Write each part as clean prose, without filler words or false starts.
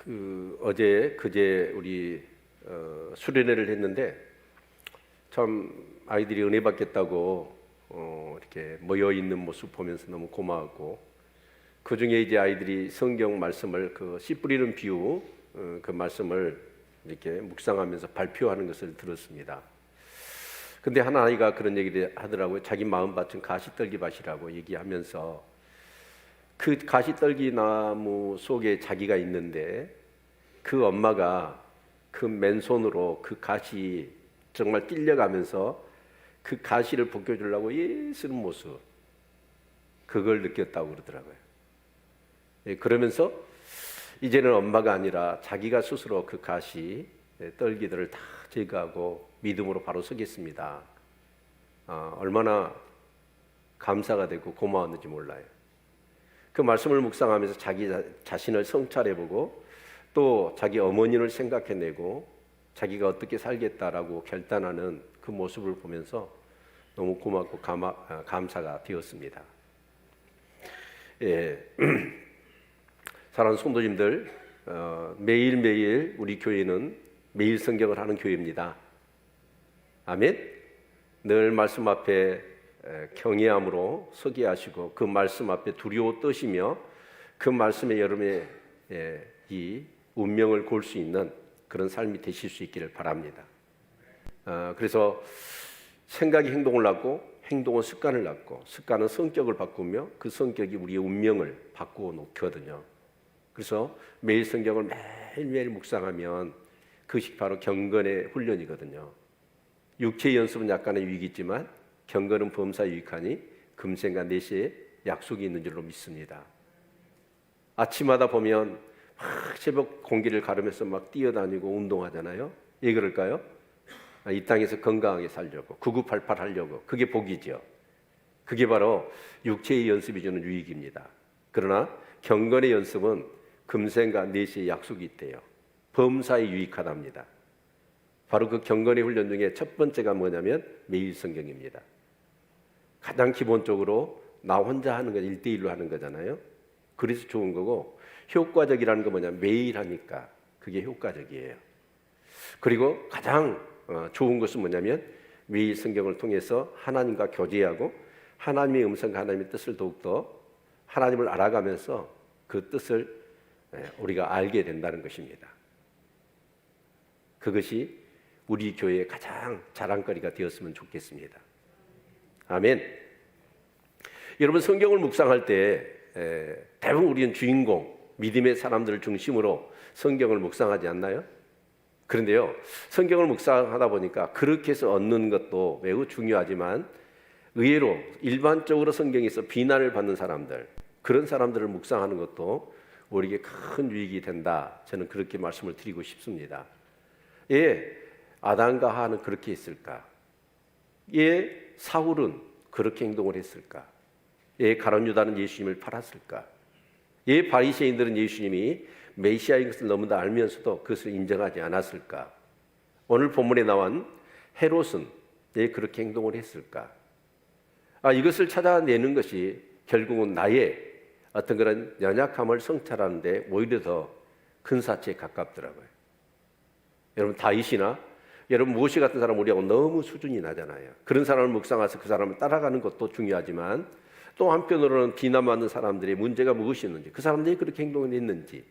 그제 우리 수련회를 했는데 참 아이들이 은혜 받겠다고 이렇게 모여 있는 모습 보면서 너무 고마웠고, 그 중에 이제 아이들이 성경 말씀을 씨 뿌리는 비유 그 말씀을 이렇게 묵상하면서 발표하는 것을 들었습니다. 근데 한 아이가 그런 얘기를 하더라고요. 자기 마음밭은 가시떨기밭이라고 얘기하면서 그 가시떨기 나무 속에 자기가 있는데 그 엄마가 그 맨손으로 그 가시 정말 찔려가면서 그 가시를 벗겨주려고 애쓰는 모습, 그걸 느꼈다고 그러더라고요. 그러면서 이제는 엄마가 아니라 자기가 스스로 그 가시 떨기들을 다 제거하고 믿음으로 바로 서겠습니다. 얼마나 감사가 되고 고마웠는지 몰라요. 그 말씀을 묵상하면서 자기 자신을 성찰해보고 또 자기 어머니를 생각해내고 자기가 어떻게 살겠다라고 결단하는 그 모습을 보면서 너무 고맙고 감사가 되었습니다. 사랑하는 성도님들, 매일매일 우리 교회는 매일 성경을 하는 교회입니다. 아멘. 늘 말씀 앞에 경외함으로 서게 하시고 그 말씀 앞에 두려워 떠시며 그 말씀에 여러분의 이 운명을 골 수 있는 그런 삶이 되실 수 있기를 바랍니다. 그래서 생각이 행동을 낳고 행동은 습관을 낳고 습관은 성격을 바꾸며 그 성격이 우리의 운명을 바꾸어 놓거든요. 그래서 매일 성경을 매일매일 묵상하면 그것이 바로 경건의 훈련이거든요. 육체의 연습은 약간의 유익이 있지만 경건은 범사에 유익하니 금생과 내시에 약속이 있는 줄로 믿습니다. 아침마다 보면 막 새벽 공기를 가르면서 막 뛰어다니고 운동하잖아요. 왜 그럴까요? 이 땅에서 건강하게 살려고, 9988 하려고. 그게 복이죠. 그게 바로 육체의 연습이 주는 유익입니다. 그러나 경건의 연습은 금생과 내시에 약속이 있대요. 범사에 유익하답니다. 바로 그 경건의 훈련 중에 첫 번째가 뭐냐면 매일 성경입니다. 가장 기본적으로 나 혼자 하는 건 1대1로 하는 거잖아요. 그래서 좋은 거고, 효과적이라는 건 뭐냐면 매일 하니까 그게 효과적이에요. 그리고 가장 좋은 것은 뭐냐면 매일 성경을 통해서 하나님과 교제하고 하나님의 음성과 하나님의 뜻을 더욱더 하나님을 알아가면서 그 뜻을 우리가 알게 된다는 것입니다. 그것이 우리 교회의 가장 자랑거리가 되었으면 좋겠습니다. 아멘. 여러분, 성경을 묵상할 때 대부분 우리는 주인공, 믿음의 사람들을 중심으로 성경을 묵상하지 않나요? 그런데요, 성경을 묵상하다 보니까 그렇게 해서 얻는 것도 매우 중요하지만 의외로 일반적으로 성경에서 비난을 받는 사람들, 그런 사람들을 묵상하는 것도 우리에게 큰 유익이 된다. 저는 그렇게 말씀을 드리고 싶습니다. 아담과 하와는 그렇게 했을까? 사울은 그렇게 행동을 했을까? 가룟 유다는 예수님을 팔았을까? 바리새인들은 예수님이 메시아인 것을 너무나 알면서도 그것을 인정하지 않았을까? 오늘 본문에 나온 헤롯은 그렇게 행동을 했을까? 이것을 찾아내는 것이 결국은 나의 어떤 그런 연약함을 성찰하는데 오히려 더 근사치에 가깝더라고요. 여러분, 다윗이나 여러분 모세 같은 사람 우리하고 너무 수준이 나잖아요. 그런 사람을 묵상해서 그 사람을 따라가는 것도 중요하지만 또 한편으로는 비난받는 사람들의 문제가 무엇이었는지, 그 사람들이 그렇게 행동을 했는지,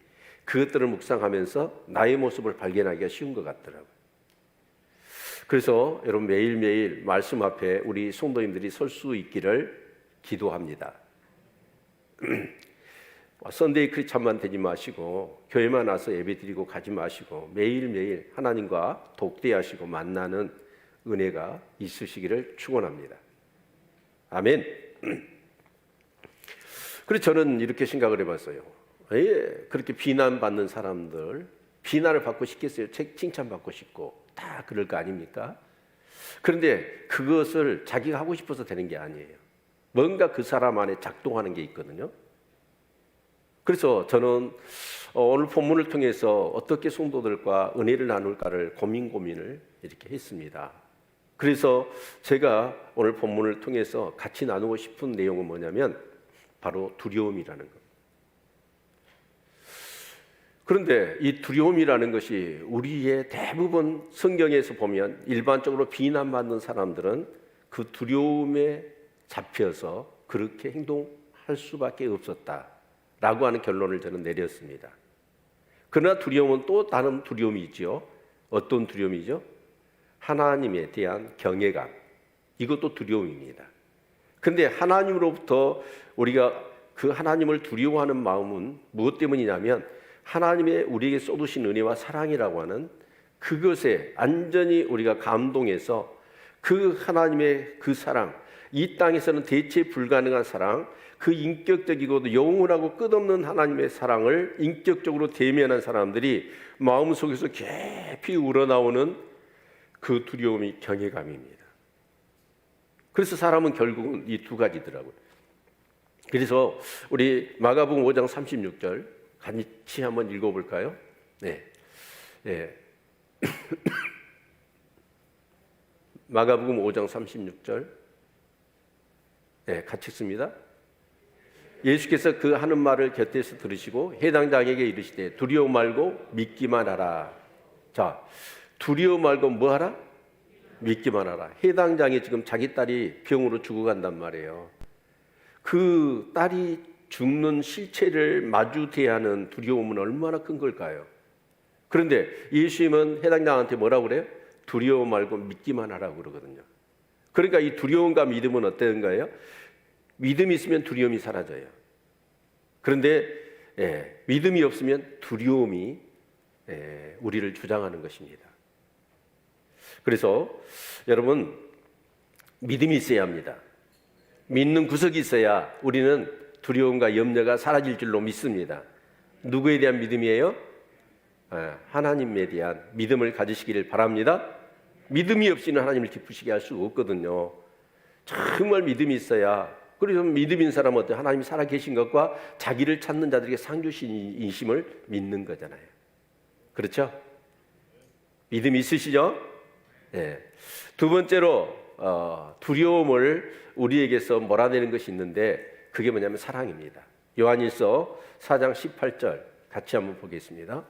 그것들을 묵상하면서 나의 모습을 발견하기가 쉬운 것 같더라고요. 그래서 여러분, 매일매일 말씀 앞에 우리 성도님들이 설 수 있기를 기도합니다. 선데이 크리스찬만 되지 마시고 교회만 와서 예배드리고 가지 마시고 매일매일 하나님과 독대하시고 만나는 은혜가 있으시기를 축원합니다. 아멘. 그래서 저는 이렇게 생각을 해봤어요. 그렇게 비난받는 사람들, 비난을 받고 싶겠어요? 칭찬받고 싶고 다 그럴 거 아닙니까? 그런데 그것을 자기가 하고 싶어서 되는 게 아니에요. 뭔가 그 사람 안에 작동하는 게 있거든요. 그래서 저는 오늘 본문을 통해서 어떻게 성도들과 은혜를 나눌까를 고민을 이렇게 했습니다. 그래서 제가 오늘 본문을 통해서 같이 나누고 싶은 내용은 뭐냐면 바로 두려움이라는 것. 그런데 이 두려움이라는 것이 우리의 대부분 성경에서 보면 일반적으로 비난받는 사람들은 그 두려움에 잡혀서 그렇게 행동할 수밖에 없었다라고 하는 결론을 저는 내렸습니다. 그러나 두려움은 또 다른 두려움이 있죠. 어떤 두려움이죠? 하나님에 대한 경외감. 이것도 두려움입니다. 그런데 하나님으로부터 우리가 그 하나님을 두려워하는 마음은 무엇 때문이냐면 하나님의 우리에게 쏟으신 은혜와 사랑이라고 하는 그것에 완전히 우리가 감동해서 그 하나님의 그 사랑, 이 땅에서는 대체 불가능한 사랑, 그 인격적이고도 영원하고 끝없는 하나님의 사랑을 인격적으로 대면한 사람들이 마음속에서 깊이 우러나오는 그 두려움이 경외감입니다. 그래서 사람은 결국은 이 두 가지더라고요. 그래서 우리 마가복음 5장 36절 같이 한번 읽어볼까요? 네. 네. 마가복음 5장 36절 네, 같이 읽습니다. 예수께서 그 하는 말을 곁에서 들으시고 해당장에게 이르시되 두려워 말고 믿기만 하라. 자, 두려워 말고 뭐 하라? 믿기만 하라. 해당장이 지금 자기 딸이 병으로 죽어간단 말이에요. 그 딸이 죽는 실체를 마주 대하는 두려움은 얼마나 큰 걸까요? 그런데 예수님은 해당장한테 뭐라고 그래요? 두려워 말고 믿기만 하라고 그러거든요. 그러니까 이 두려움과 믿음은 어떤 거예요? 믿음이 있으면 두려움이 사라져요. 그런데 믿음이 없으면 두려움이 우리를 주장하는 것입니다. 그래서 여러분 믿음이 있어야 합니다. 믿는 구석이 있어야 우리는 두려움과 염려가 사라질 줄로 믿습니다. 누구에 대한 믿음이에요? 하나님에 대한 믿음을 가지시기를 바랍니다. 믿음이 없이는 하나님을 기쁘시게 할 수 없거든요. 정말 믿음이 있어야. 그래서 믿음 있는 사람은 어때요? 하나님이 살아계신 것과 자기를 찾는 자들에게 상 주신 인심을 믿는 거잖아요. 그렇죠? 믿음이 있으시죠? 네. 두 번째로 두려움을 우리에게서 몰아내는 것이 있는데 그게 뭐냐면 사랑입니다. 요한일서 4장 18절 같이 한번 보겠습니다.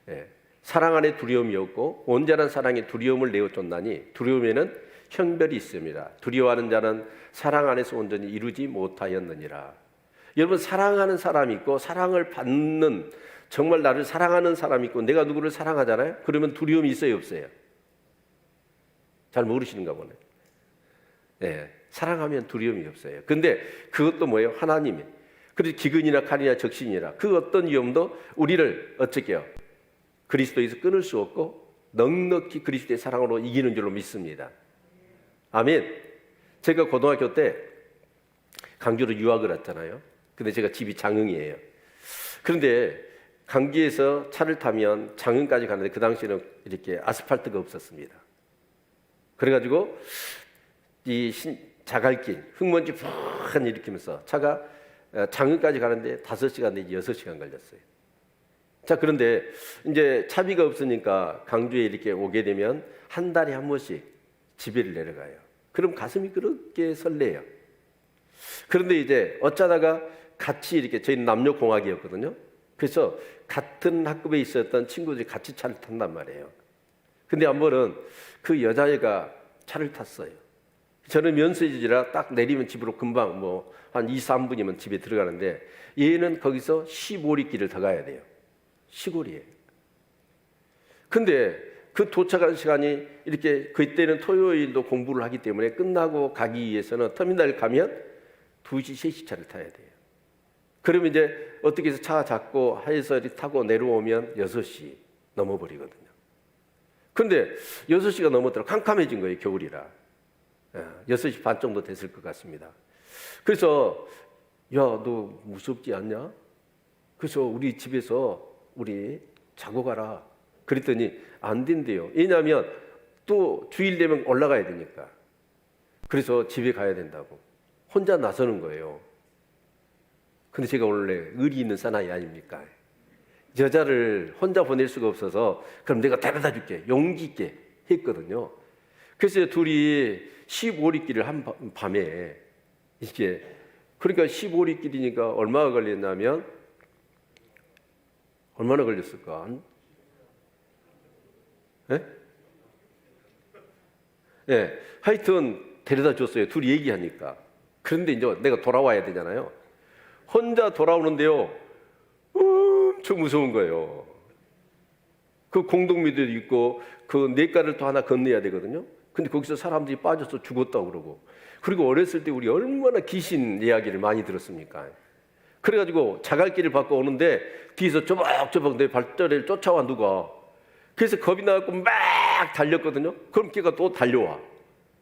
네. 사랑 안에 두려움이 없고 온전한 사랑이 두려움을 내어쫓나니 두려움에는 형별이 있습니다. 두려워하는 자는 사랑 안에서 온전히 이루지 못하였느니라. 여러분 사랑하는 사람이 있고 사랑을 받는 정말 나를 사랑하는 사람이 있고 내가 누구를 사랑하잖아요. 그러면 두려움이 있어요 없어요? 잘 모르시는가 보네. 네, 사랑하면 두려움이 없어요. 근데 그것도 뭐예요? 하나님이. 그래서 기근이나 칼이나 적신이나 그 어떤 위험도 우리를 어떻게 해요? 그리스도에서 끊을 수 없고 넉넉히 그리스도의 사랑으로 이기는 줄로 믿습니다. 아멘. 제가 고등학교 때 강주로 유학을 왔잖아요. 근데 제가 집이 장흥이에요. 그런데 강주에서 차를 타면 장흥까지 가는데 그 당시에는 이렇게 아스팔트가 없었습니다. 그래가지고 이 자갈길, 흙먼지 푹 일으키면서 차가 장흥까지 가는데 5시간 내지 6시간 걸렸어요. 자, 그런데 이제 차비가 없으니까 강주에 이렇게 오게 되면 한 달에 한 번씩 집에를 내려가요. 그럼 가슴이 그렇게 설레요. 그런데 이제 어쩌다가 같이 이렇게 저희는 남녀공학이었거든요. 그래서 같은 학급에 있었던 친구들이 같이 차를 탄단 말이에요. 근데 한 번은 그 여자애가 차를 탔어요. 저는 면세지라 딱 내리면 집으로 금방 뭐 한 2, 3분이면 집에 들어가는데 얘는 거기서 15리길을 더 가야 돼요. 시골이에요. 근데 그 도착한 시간이 이렇게 그때는 토요일도 공부를 하기 때문에 끝나고 가기 위해서는 터미널 가면 2시, 3시 차를 타야 돼요. 그러면 이제 어떻게 해서 차 잡고 해서 타고 내려오면 6시 넘어버리거든요. 근데 6시가 넘었더라 캄캄해진 거예요. 겨울이라. 6시 반 정도 됐을 것 같습니다. 그래서 야, 너 무섭지 않냐? 그래서 우리 집에서 우리 자고 가라. 그랬더니 안 된대요. 왜냐하면 또 주일 되면 올라가야 되니까. 그래서 집에 가야 된다고. 혼자 나서는 거예요. 근데 제가 원래 의리 있는 사나이 아닙니까? 여자를 혼자 보낼 수가 없어서 그럼 내가 데려다 줄게. 용기 있게 했거든요. 그래서 둘이 15리길을 한 밤에 이렇게 그러니까 15리길이니까 얼마가 걸렸냐면 얼마나 걸렸을까? 예? 예, 하여튼 데려다 줬어요. 둘이 얘기하니까. 그런데 이제 내가 돌아와야 되잖아요. 혼자 돌아오는데요, 엄청 무서운 거예요. 그 공동묘지도 있고 그 냇가를 또 하나 건너야 되거든요. 근데 거기서 사람들이 빠져서 죽었다고 그러고, 그리고 어렸을 때 우리 얼마나 귀신 이야기를 많이 들었습니까? 그래가지고 자갈길을 받고 오는데 뒤에서 쪼박쪼박 내 발자리를 쫓아와 누가. 그래서 겁이 나갖고 막 달렸거든요. 그럼 걔가 또 달려와.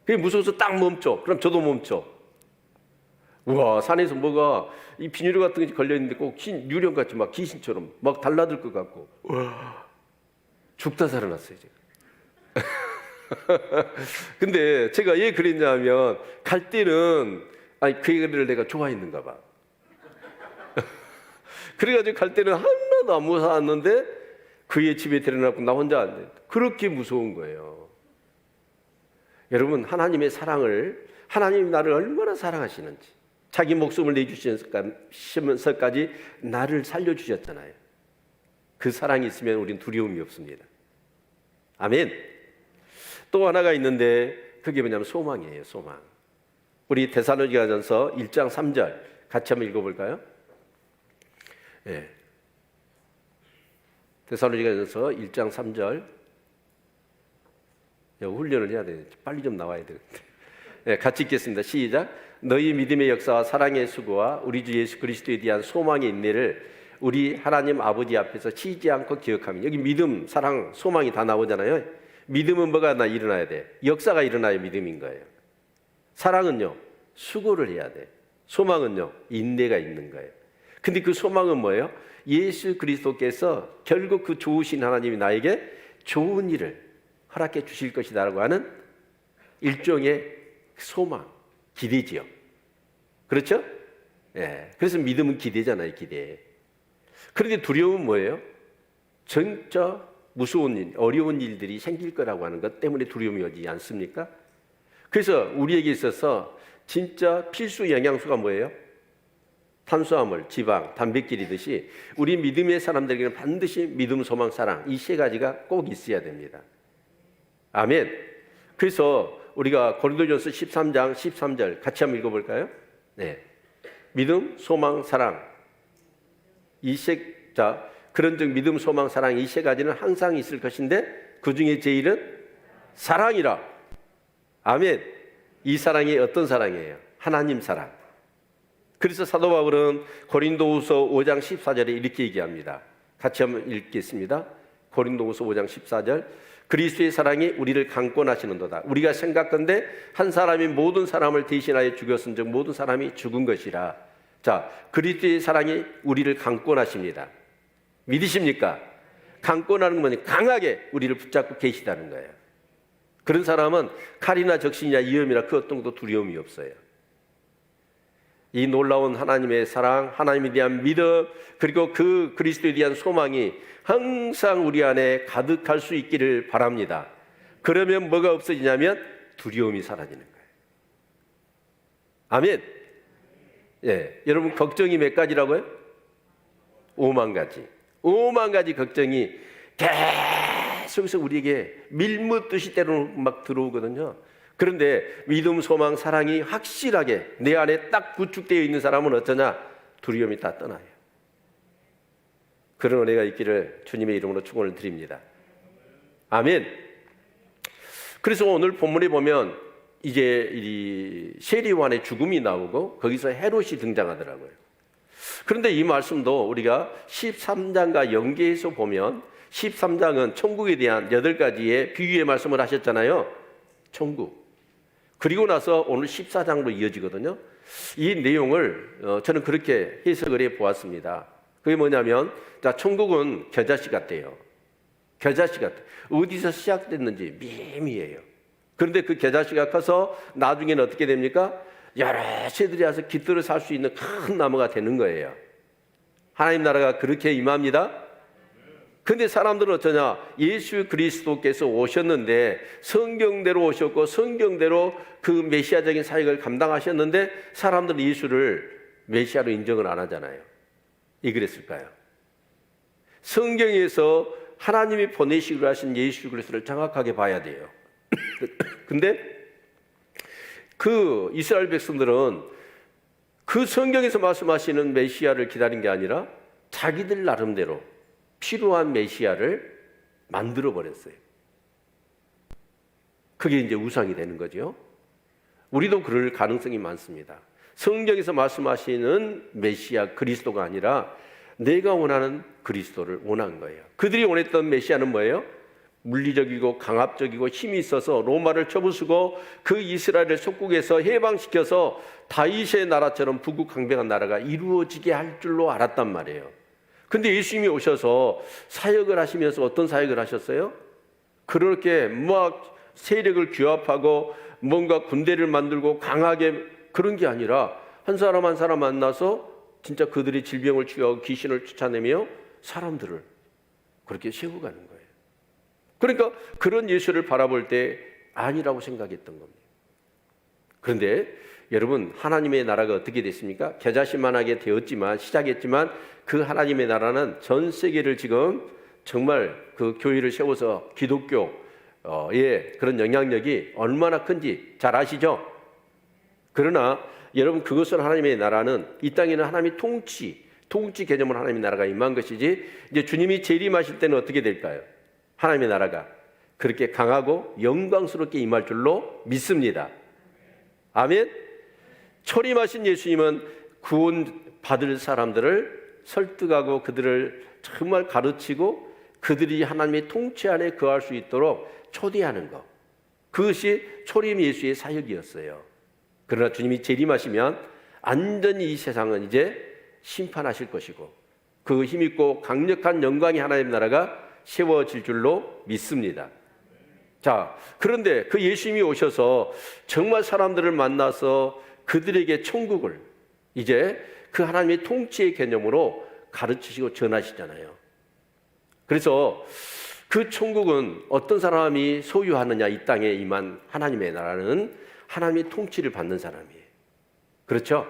그게 무서워서 딱 멈춰. 그럼 저도 멈춰. 우와, 산에서 뭐가 이 비닐로 같은 게 걸려있는데 꼭 유령같이 막 귀신처럼 막 달라들 것 같고. 우와, 죽다 살아났어요 제가. 근데 제가 왜 그랬냐 하면, 갈 때는 그 애를 내가 좋아했는가 봐. 그래가지고 갈 때는 하나도 안 무서웠는데 그의 집에 데려놓고 나 혼자 안 돼. 그렇게 무서운 거예요. 여러분, 하나님의 사랑을, 하나님이 나를 얼마나 사랑하시는지, 자기 목숨을 내주시면서까지 나를 살려주셨잖아요. 그 사랑이 있으면 우린 두려움이 없습니다. 아멘. 또 하나가 있는데 그게 뭐냐면 소망이에요. 소망. 우리 데살로니가전서 1장 3절 같이 한번 읽어볼까요? 예. 데살로니가전서 1장 3절. 훈련을 해야 되는데 빨리 좀 나와야 되는데. 예, 같이 읽겠습니다. 시작. 너희 믿음의 역사와 사랑의 수고와 우리 주 예수 그리스도에 대한 소망의 인내를 우리 하나님 아버지 앞에서 쉬지 않고 기억하면. 여기 믿음, 사랑, 소망이 다 나오잖아요. 믿음은 뭐가 일어나야 돼? 역사가 일어나야 믿음인 거예요. 사랑은요, 수고를 해야 돼. 소망은요, 인내가 있는 거예요. 근데 그 소망은 뭐예요? 예수 그리스도께서 결국 그 좋으신 하나님이 나에게 좋은 일을 허락해 주실 것이다라고 하는 일종의 소망, 기대지요. 그렇죠? 예. 그래서 믿음은 기대잖아요, 기대. 그런데 두려움은 뭐예요? 진짜 무서운 일, 어려운 일들이 생길 거라고 하는 것 때문에 두려움이 오지 않습니까? 그래서 우리에게 있어서 진짜 필수 영양소가 뭐예요? 탄수화물, 지방, 단백질이듯이 우리 믿음의 사람들에게는 반드시 믿음, 소망, 사랑, 이 세 가지가 꼭 있어야 됩니다. 아멘. 그래서 우리가 고린도전서 13장 13절 같이 한번 읽어볼까요? 네. 믿음, 소망, 사랑. 그런즉 믿음, 소망, 사랑 이 세 가지는 항상 있을 것인데 그 중에 제일은 사랑이라. 아멘. 이 사랑이 어떤 사랑이에요? 하나님 사랑. 그래서 사도 바울은 고린도후서 5장 14절에 이렇게 얘기합니다. 같이 한번 읽겠습니다. 고린도후서 5장 14절. 그리스도의 사랑이 우리를 강권하시는도다. 우리가 생각건대 한 사람이 모든 사람을 대신하여 죽였은즉 모든 사람이 죽은 것이라. 자, 그리스도의 사랑이 우리를 강권하십니다. 믿으십니까? 강권하는 건 뭐냐? 강하게 우리를 붙잡고 계시다는 거예요. 그런 사람은 칼이나 적신이나 위험이나 그 어떤 것도 두려움이 없어요. 이 놀라운 하나님의 사랑, 하나님에 대한 믿음, 그리고 그 그리스도에 대한 소망이 항상 우리 안에 가득할 수 있기를 바랍니다. 그러면 뭐가 없어지냐면 두려움이 사라지는 거예요. 아멘. 예, 여러분 걱정이 몇 가지라고요? 5만 가지. 5만 가지 걱정이 계속해서 우리에게 밀묻듯이 때로는 막 들어오거든요. 그런데 믿음, 소망, 사랑이 확실하게 내 안에 딱 구축되어 있는 사람은 어쩌냐? 두려움이 다 떠나요. 그런 은혜가 있기를 주님의 이름으로 축원을 드립니다. 아멘. 그래서 오늘 본문에 보면 이제 이 세리요한의 죽음이 나오고 거기서 헤롯이 등장하더라고요. 그런데 이 말씀도 우리가 13장과 연계해서 보면 13장은 천국에 대한 8가지의 비유의 말씀을 하셨잖아요. 천국. 그리고 나서 오늘 14장으로 이어지거든요. 이 내용을 저는 그렇게 해석을 해 보았습니다. 그게 뭐냐면, 자, 천국은 겨자씨 같대요. 겨자씨 같아. 어디서 시작됐는지 미미해요. 그런데 그 겨자씨가 커서 나중에는 어떻게 됩니까? 여러 새들이 와서 깃들어 살 수 있는 큰 나무가 되는 거예요. 하나님 나라가 그렇게 임합니다. 근데 사람들은 어쩌냐? 예수 그리스도께서 오셨는데 성경대로 오셨고 성경대로 그 메시아적인 사역을 감당하셨는데 사람들은 예수를 메시아로 인정을 안 하잖아요. 왜 그랬을까요? 성경에서 하나님이 보내시기로 하신 예수 그리스도를 정확하게 봐야 돼요. 근데 그 이스라엘 백성들은 그 성경에서 말씀하시는 메시아를 기다린 게 아니라 자기들 나름대로 필요한 메시아를 만들어 버렸어요. 그게 이제 우상이 되는 거죠. 우리도 그럴 가능성이 많습니다. 성경에서 말씀하시는 메시아 그리스도가 아니라 내가 원하는 그리스도를 원한 거예요. 그들이 원했던 메시아는 뭐예요? 물리적이고 강압적이고 힘이 있어서 로마를 쳐부수고 그 이스라엘을 속국에서 해방시켜서 다윗의 나라처럼 부국강병한 나라가 이루어지게 할 줄로 알았단 말이에요. 근데 예수님이 오셔서 사역을 하시면서 어떤 사역을 하셨어요? 그렇게 막 세력을 규합하고 뭔가 군대를 만들고 강하게 그런 게 아니라 한 사람 한 사람 만나서 진짜 그들이 질병을 치유하고 귀신을 쫓아내며 사람들을 그렇게 세워가는 거예요. 그러니까 그런 예수를 바라볼 때 아니라고 생각했던 겁니다. 그런데 여러분, 하나님의 나라가 어떻게 됐습니까? 겨자씨만하게 되었지만, 시작했지만 그 하나님의 나라는 전 세계를 지금 정말 그 교회를 세워서 기독교의 그런 영향력이 얼마나 큰지 잘 아시죠? 그러나 여러분, 그것은 하나님의 나라는 이 땅에는 하나님의 통치 개념으로 하나님의 나라가 임한 것이지, 이제 주님이 재림하실 때는 어떻게 될까요? 하나님의 나라가 그렇게 강하고 영광스럽게 임할 줄로 믿습니다. 아멘. 초림하신 예수님은 구원받을 사람들을 설득하고 그들을 정말 가르치고 그들이 하나님의 통치 안에 거할 수 있도록 초대하는 것, 그것이 초림 예수의 사역이었어요. 그러나 주님이 재림하시면 완전히 이 세상은 이제 심판하실 것이고 그 힘있고 강력한 영광의 하나님 나라가 세워질 줄로 믿습니다. 자, 그런데 그 예수님이 오셔서 정말 사람들을 만나서 그들에게 천국을 이제 그 하나님의 통치의 개념으로 가르치시고 전하시잖아요. 그래서 그 천국은 어떤 사람이 소유하느냐, 이 땅에 임한 하나님의 나라는 하나님의 통치를 받는 사람이에요. 그렇죠?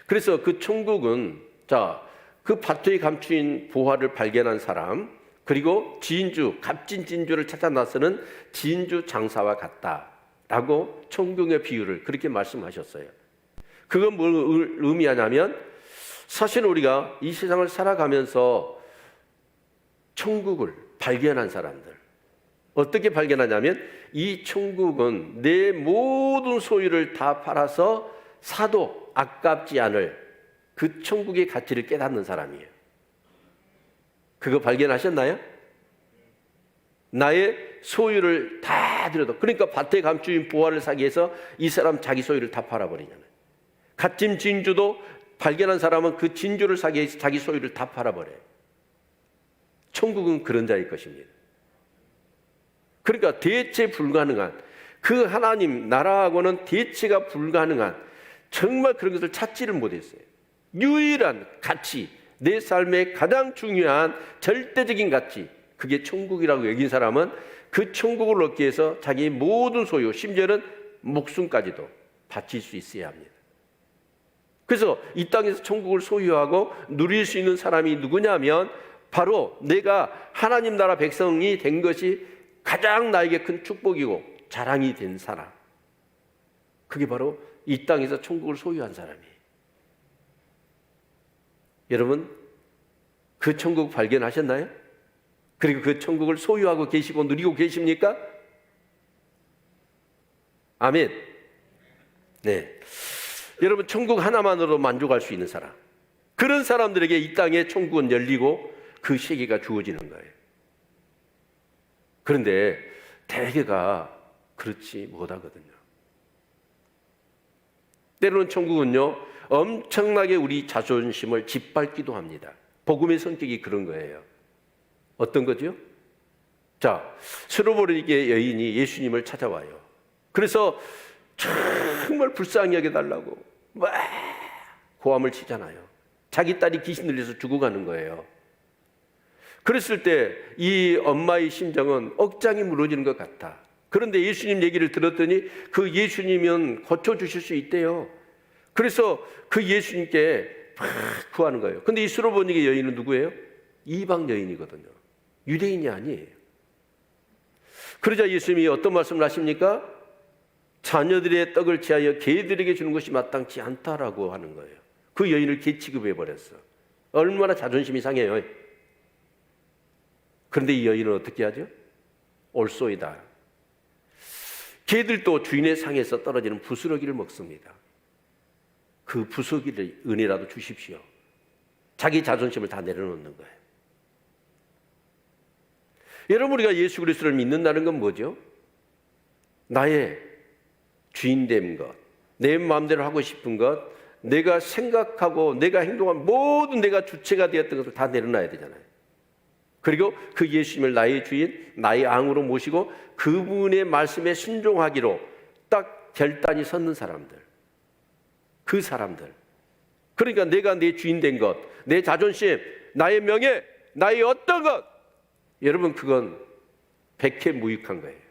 그래서 그 천국은, 자, 그 밭에 감추인 보화를 발견한 사람, 그리고 진주, 값진 진주를 찾아 나서는 진주 장사와 같다라고 천국의 비유를 그렇게 말씀하셨어요. 그건 뭘 의미하냐면, 사실 우리가 이 세상을 살아가면서 천국을 발견한 사람들, 어떻게 발견하냐면 이 천국은 내 모든 소유를 다 팔아서 사도 아깝지 않을 그 천국의 가치를 깨닫는 사람이에요. 그거 발견하셨나요? 나의 소유를 다 들여도, 그러니까 밭에 감추인 보화를 사기 위해서 이 사람 자기 소유를 다 팔아버리잖아요. 값진 진주도 발견한 사람은 그 진주를 사기 위해서 자기 소유를 다 팔아버려요. 천국은 그런 자일 것입니다. 그러니까 대체 불가능한, 그 하나님 나라하고는 대체가 불가능한 정말 그런 것을 찾지를 못했어요. 유일한 가치, 내 삶의 가장 중요한 절대적인 가치, 그게 천국이라고 여긴 사람은 그 천국을 얻기 위해서 자기 모든 소유, 심지어는 목숨까지도 바칠 수 있어야 합니다. 그래서 이 땅에서 천국을 소유하고 누릴 수 있는 사람이 누구냐면 바로 내가 하나님 나라 백성이 된 것이 가장 나에게 큰 축복이고 자랑이 된 사람, 그게 바로 이 땅에서 천국을 소유한 사람이에요. 여러분, 그 천국 발견하셨나요? 그리고 그 천국을 소유하고 계시고 누리고 계십니까? 아멘. 네. 여러분, 천국 하나만으로 만족할 수 있는 사람, 그런 사람들에게 이 땅에 천국은 열리고 그 세계가 주어지는 거예요. 그런데 대개가 그렇지 못하거든요. 때로는 천국은요, 엄청나게 우리 자존심을 짓밟기도 합니다. 복음의 성격이 그런 거예요. 어떤 거죠? 자, 스로보르니게 여인이 예수님을 찾아와요. 그래서 정말 불쌍히 여겨달라고 막 고함을 치잖아요. 자기 딸이 귀신 들려서 죽어가는 거예요. 그랬을 때 이 엄마의 심정은 억장이 무너지는 것 같아. 그런데 예수님 얘기를 들었더니 그 예수님은 고쳐주실 수 있대요. 그래서 그 예수님께 막 구하는 거예요. 근데 이 스로보니게 여인은 누구예요? 이방 여인이거든요. 유대인이 아니에요. 그러자 예수님이 어떤 말씀을 하십니까? 자녀들의 떡을 취하여 개들에게 주는 것이 마땅치 않다라고 하는 거예요. 그 여인을 개 취급해 버렸어. 얼마나 자존심이 상해요. 그런데 이 여인은 어떻게 하죠? 올소이다. 개들도 주인의 상에서 떨어지는 부스러기를 먹습니다. 그 부스러기를 은혜라도 주십시오. 자기 자존심을 다 내려놓는 거예요. 여러분, 우리가 예수 그리스도를 믿는다는 건 뭐죠? 나의 주인됨 것, 내 마음대로 하고 싶은 것, 내가 생각하고 내가 행동한 모든 내가 주체가 되었던 것을 다 내려놔야 되잖아요. 그리고 그 예수님을 나의 주인, 나의 왕으로 모시고 그분의 말씀에 순종하기로 딱 결단이 섰는 사람들, 그 사람들. 그러니까 내가 내 주인 된 것, 내 자존심, 나의 명예, 나의 어떤 것, 여러분 그건 백해무익한 거예요.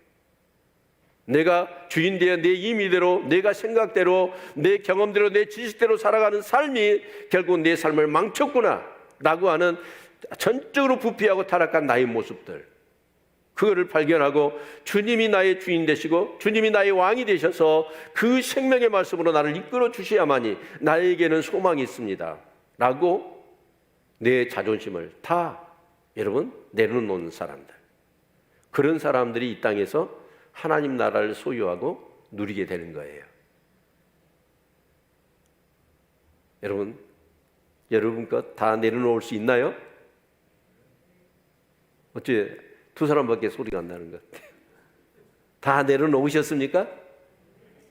내가 주인 되어 내 임의대로, 내가 생각대로, 내 경험대로, 내 지식대로 살아가는 삶이 결국 내 삶을 망쳤구나 라고 하는 전적으로 부패하고 타락한 나의 모습들, 그거를 발견하고 주님이 나의 주인 되시고 주님이 나의 왕이 되셔서 그 생명의 말씀으로 나를 이끌어 주셔야만이 나에게는 소망이 있습니다 라고 내 자존심을 다 여러분 내려놓는 사람들, 그런 사람들이 이 땅에서 하나님 나라를 소유하고 누리게 되는 거예요. 여러분 것 다 내려놓을 수 있나요? 어째 두 사람밖에 소리가 안 나는 것 같아요. 다 내려놓으셨습니까?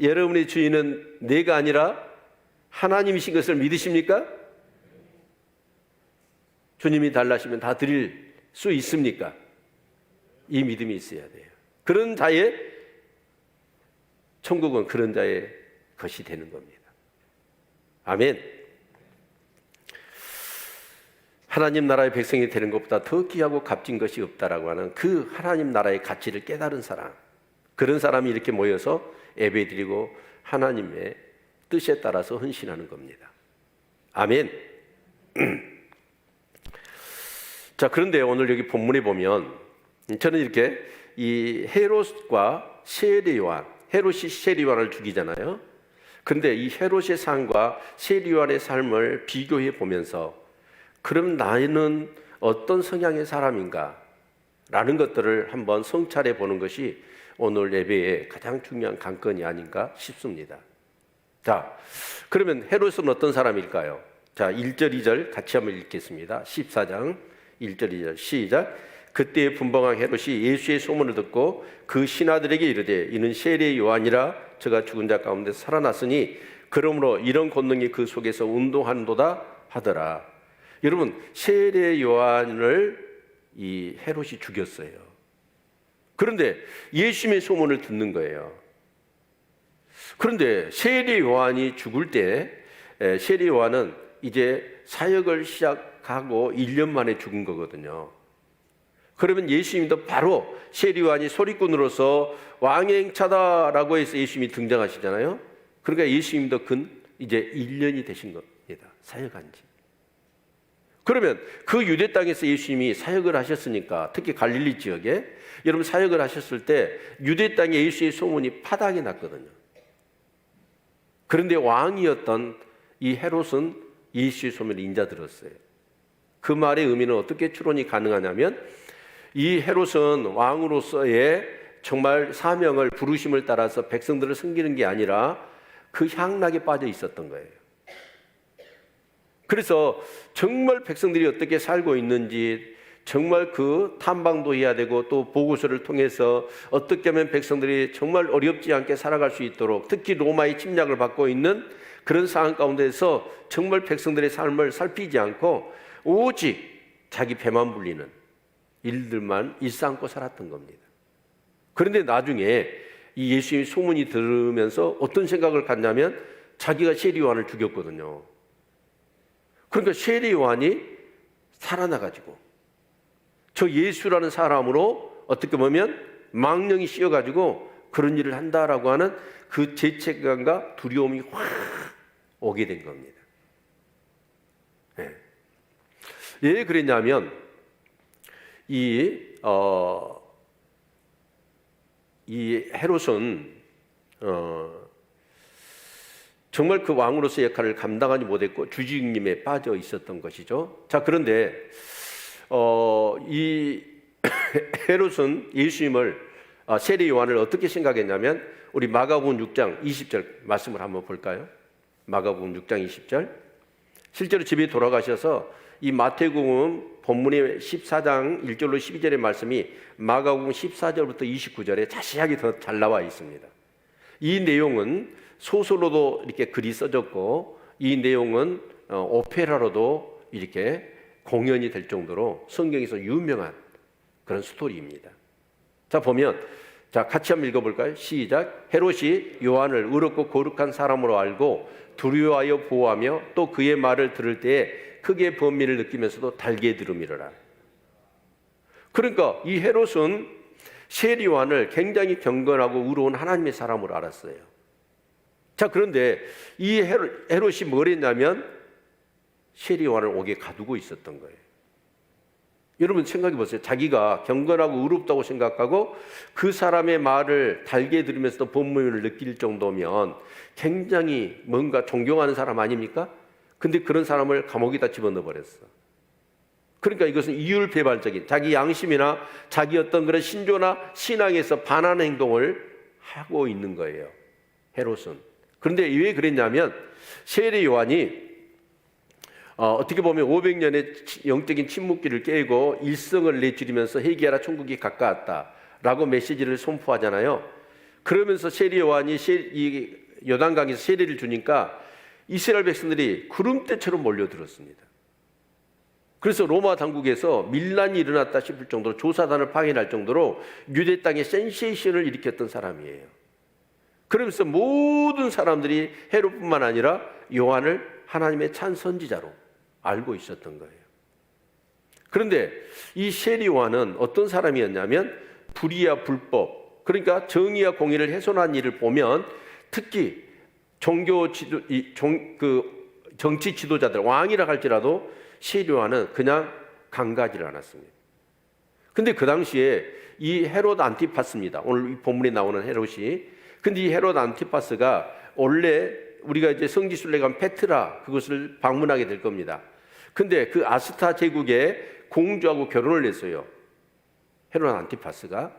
여러분의 주인은 내가 아니라 하나님이신 것을 믿으십니까? 주님이 달라시면 다 드릴 수 있습니까? 이 믿음이 있어야 돼요. 그런 자의 천국은 그런 자의 것이 되는 겁니다. 아멘. 하나님 나라의 백성이 되는 것보다 더 귀하고 값진 것이 없다라고 하는 그 하나님 나라의 가치를 깨달은 사람, 그런 사람이 이렇게 모여서 예배드리고 하나님의 뜻에 따라서 헌신하는 겁니다. 아멘. 자, 그런데 오늘 여기 본문에 보면 저는 이렇게 이 헤롯과 세례요한, 헤롯이 세례요한을 죽이잖아요. 그런데 이 헤롯의 삶과 세례요한의 삶을 비교해 보면서 그럼 나는 어떤 성향의 사람인가? 라는 것들을 한번 성찰해 보는 것이 오늘 예배의 가장 중요한 관건이 아닌가 싶습니다. 자, 그러면 헤롯은 어떤 사람일까요? 자, 1절, 2절 같이 한번 읽겠습니다. 14장 1절, 2절 시작. 그때 분봉왕 헤롯이 예수의 소문을 듣고 그 신하들에게 이르되 이는 세례 요한이라 저가 죽은 자 가운데 살아났으니 그러므로 이런 권능이 그 속에서 운동하는도다 하더라. 여러분, 세례 요한을 이 헤롯이 죽였어요. 그런데 예수님의 소문을 듣는 거예요. 그런데 세례 요한이 죽을 때 세례 요한은 이제 사역을 시작하고 1년 만에 죽은 거거든요. 그러면 예수님도 바로 세례 요한이 소리꾼으로서 왕의 행차다라고 해서 예수님이 등장하시잖아요. 그러니까 예수님도 이제 1년이 되신 겁니다. 사역한 지. 그러면 그 유대 땅에서 예수님이 사역을 하셨으니까, 특히 갈릴리 지역에 여러분 사역을 하셨을 때 유대 땅에 예수의 소문이 파닥이 났거든요. 그런데 왕이었던 이 헤롯은 예수의 소문을 인자들었어요. 그 말의 의미는 어떻게 추론이 가능하냐면 이 헤롯은 왕으로서의 정말 사명을, 부르심을 따라서 백성들을 섬기는 게 아니라 그 향락에 빠져 있었던 거예요. 그래서 정말 백성들이 어떻게 살고 있는지 정말 그 탐방도 해야 되고 또 보고서를 통해서 어떻게 하면 백성들이 정말 어렵지 않게 살아갈 수 있도록, 특히 로마의 침략을 받고 있는 그런 상황 가운데서 정말 백성들의 삶을 살피지 않고 오직 자기 배만 불리는 일들만 일삼고 살았던 겁니다. 그런데 나중에 이 예수님의 소문이 들으면서 어떤 생각을 갖냐면 자기가 세례 요한을 죽였거든요. 그러니까 세례 요한이 살아나가지고 저 예수라는 사람으로 어떻게 보면 망령이 씌어가지고 그런 일을 한다라고 하는 그 죄책감과 두려움이 확 오게 된 겁니다. 왜 그랬냐면 이 헤롯은 정말 그 왕으로서 역할을 감당하지 못했고 주직님에 빠져 있었던 것이죠. 자, 그런데 이 헤롯은 예수님을 세례 요한을 어떻게 생각했냐면 우리 마가복음 6장 20절 말씀을 한번 볼까요? 마가복음 6장 20절. 실제로 집에 돌아가셔서 이 마태복음 본문의 14장 1절로 12절의 말씀이 마가복음 14절부터 29절에 자세하게 더 잘 나와 있습니다. 이 내용은 소설로도 이렇게 글이 써졌고 이 내용은 오페라로도 이렇게 공연이 될 정도로 성경에서 유명한 그런 스토리입니다. 자, 보면 같이 한번 읽어볼까요? 시작. 헤롯이 요한을 의롭고 거룩한 사람으로 알고 두려워하여 보호하며 또 그의 말을 들을 때에 크게 번민을 느끼면서도 달게 들음이로라. 그러니까 이 헤롯은 세례 요한을 굉장히 경건하고 의로운 하나님의 사람으로 알았어요. 자, 그런데 이 헤롯이 뭘 했냐면 세례 요한을 옥에 가두고 있었던 거예요. 여러분 생각해 보세요. 자기가 경건하고 의롭다고 생각하고 그 사람의 말을 달게 들으면서도 번민을 느낄 정도면 굉장히 뭔가 존경하는 사람 아닙니까? 근데 그런 사람을 감옥에다 집어넣어 버렸어. 그러니까 이것은 이율배반적인 자기 양심이나 자기 어떤 그런 신조나 신앙에서 반하는 행동을 하고 있는 거예요, 헤롯은. 그런데 왜 그랬냐면 세례 요한이 어떻게 보면 500년의 영적인 침묵기를 깨고 일성을 내줄이면서 회개하라 천국이 가까웠다라고 메시지를 선포하잖아요. 그러면서 세례 요한이 이 요단강에서 세례를 주니까 이스라엘 백성들이 구름대처럼 몰려들었습니다. 그래서 로마 당국에서 밀란이 일어났다 싶을 정도로 조사단을 파견할 정도로 유대 땅에 센세이션을 일으켰던 사람이에요. 그러면서 모든 사람들이 헤롯뿐만 아니라 요한을 하나님의 찬 선지자로 알고 있었던 거예요. 그런데 이 세례 요한은 어떤 사람이었냐면 불의와 불법, 그러니까 정의와 공의를 훼손한 일을 보면 특히 정치 지도자들, 왕이라 할지라도 세례 요한은 그냥 강가지를 않았습니다. 근데 그 당시에 이 헤롯 안티파스입니다. 오늘 이 본문에 나오는 헤롯이. 근데 이 헤롯 안티파스가 원래 우리가 이제 성지순례 가면 페트라 그것을 방문하게 될 겁니다. 근데 그 아스타 제국의 공주하고 결혼을 했어요, 헤롯 안티파스가.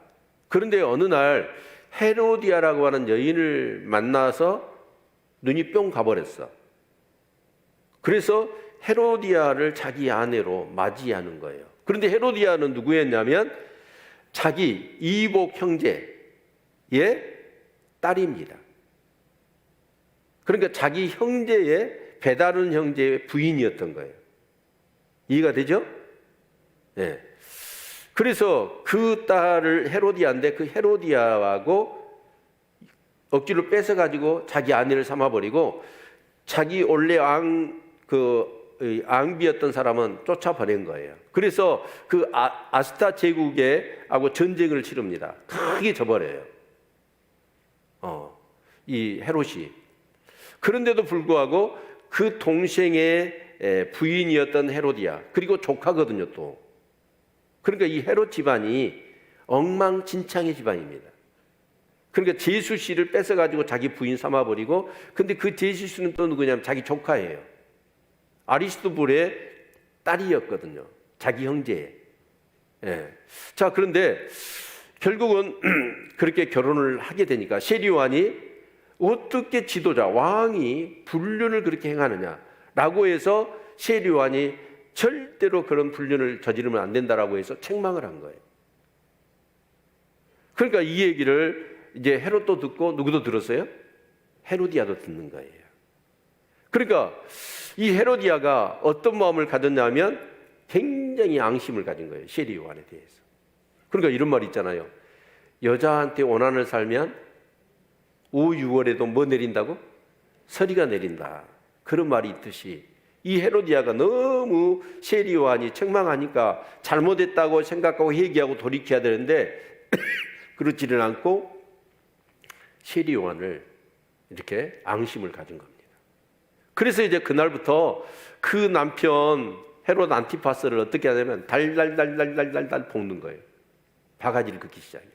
그런데 어느 날 헤로디아라고 하는 여인을 만나서 눈이 뿅 가버렸어. 그래서 헤로디아를 자기 아내로 맞이하는 거예요. 그런데 헤로디아는 누구였냐면 자기 이복 형제의 딸입니다. 그러니까 자기 형제의 베다른 형제의 부인이었던 거예요. 이해가 되죠? 네. 그래서 그 딸을 헤로디아인데 그 헤로디아하고 억지로 뺏어가지고 자기 아내를 삼아버리고 자기 원래 앙비였던 사람은 쫓아보낸 거예요. 그래서 그 아스타 제국하고 전쟁을 치릅니다. 크게 져버려요, 이 헤롯이. 그런데도 불구하고 그 동생의 부인이었던 헤로디아, 그리고 조카거든요 또. 그러니까 이 헤롯 집안이 엉망진창의 집안입니다. 그러니까 제수씨를 뺏어가지고 자기 부인 삼아버리고, 근데 그 제수씨는 또 누구냐면 자기 조카예요. 아리스토불의 딸이었거든요, 자기 형제. 예. 자, 그런데 결국은 그렇게 결혼을 하게 되니까 세례 요한이 어떻게 지도자, 왕이 불륜을 그렇게 행하느냐라고 해서 세례 요한이 절대로 그런 불륜을 저지르면 안 된다라고 해서 책망을 한 거예요. 그러니까 이 얘기를 이제 헤롯도 듣고 누구도 들었어요? 헤로디아도 듣는 거예요. 그러니까 이 헤로디아가 어떤 마음을 가졌냐면 굉장히 앙심을 가진 거예요, 세례 요한에 대해서. 그러니까 이런 말 있잖아요. 여자한테 원한을 살면 5, 6월에도 뭐 내린다고? 서리가 내린다. 그런 말이 있듯이 이 헤로디아가 너무 세례 요한이 책망하니까 잘못했다고 생각하고 회개하고 돌이켜야 되는데 그렇지는 않고 세례 요한을 이렇게 앙심을 가진 겁니다. 그래서 이제 그날부터 그 남편 헤롯 안티파스를 어떻게 하냐면 달달달달달달 볶는 거예요. 바가지를 긋기 시작해요.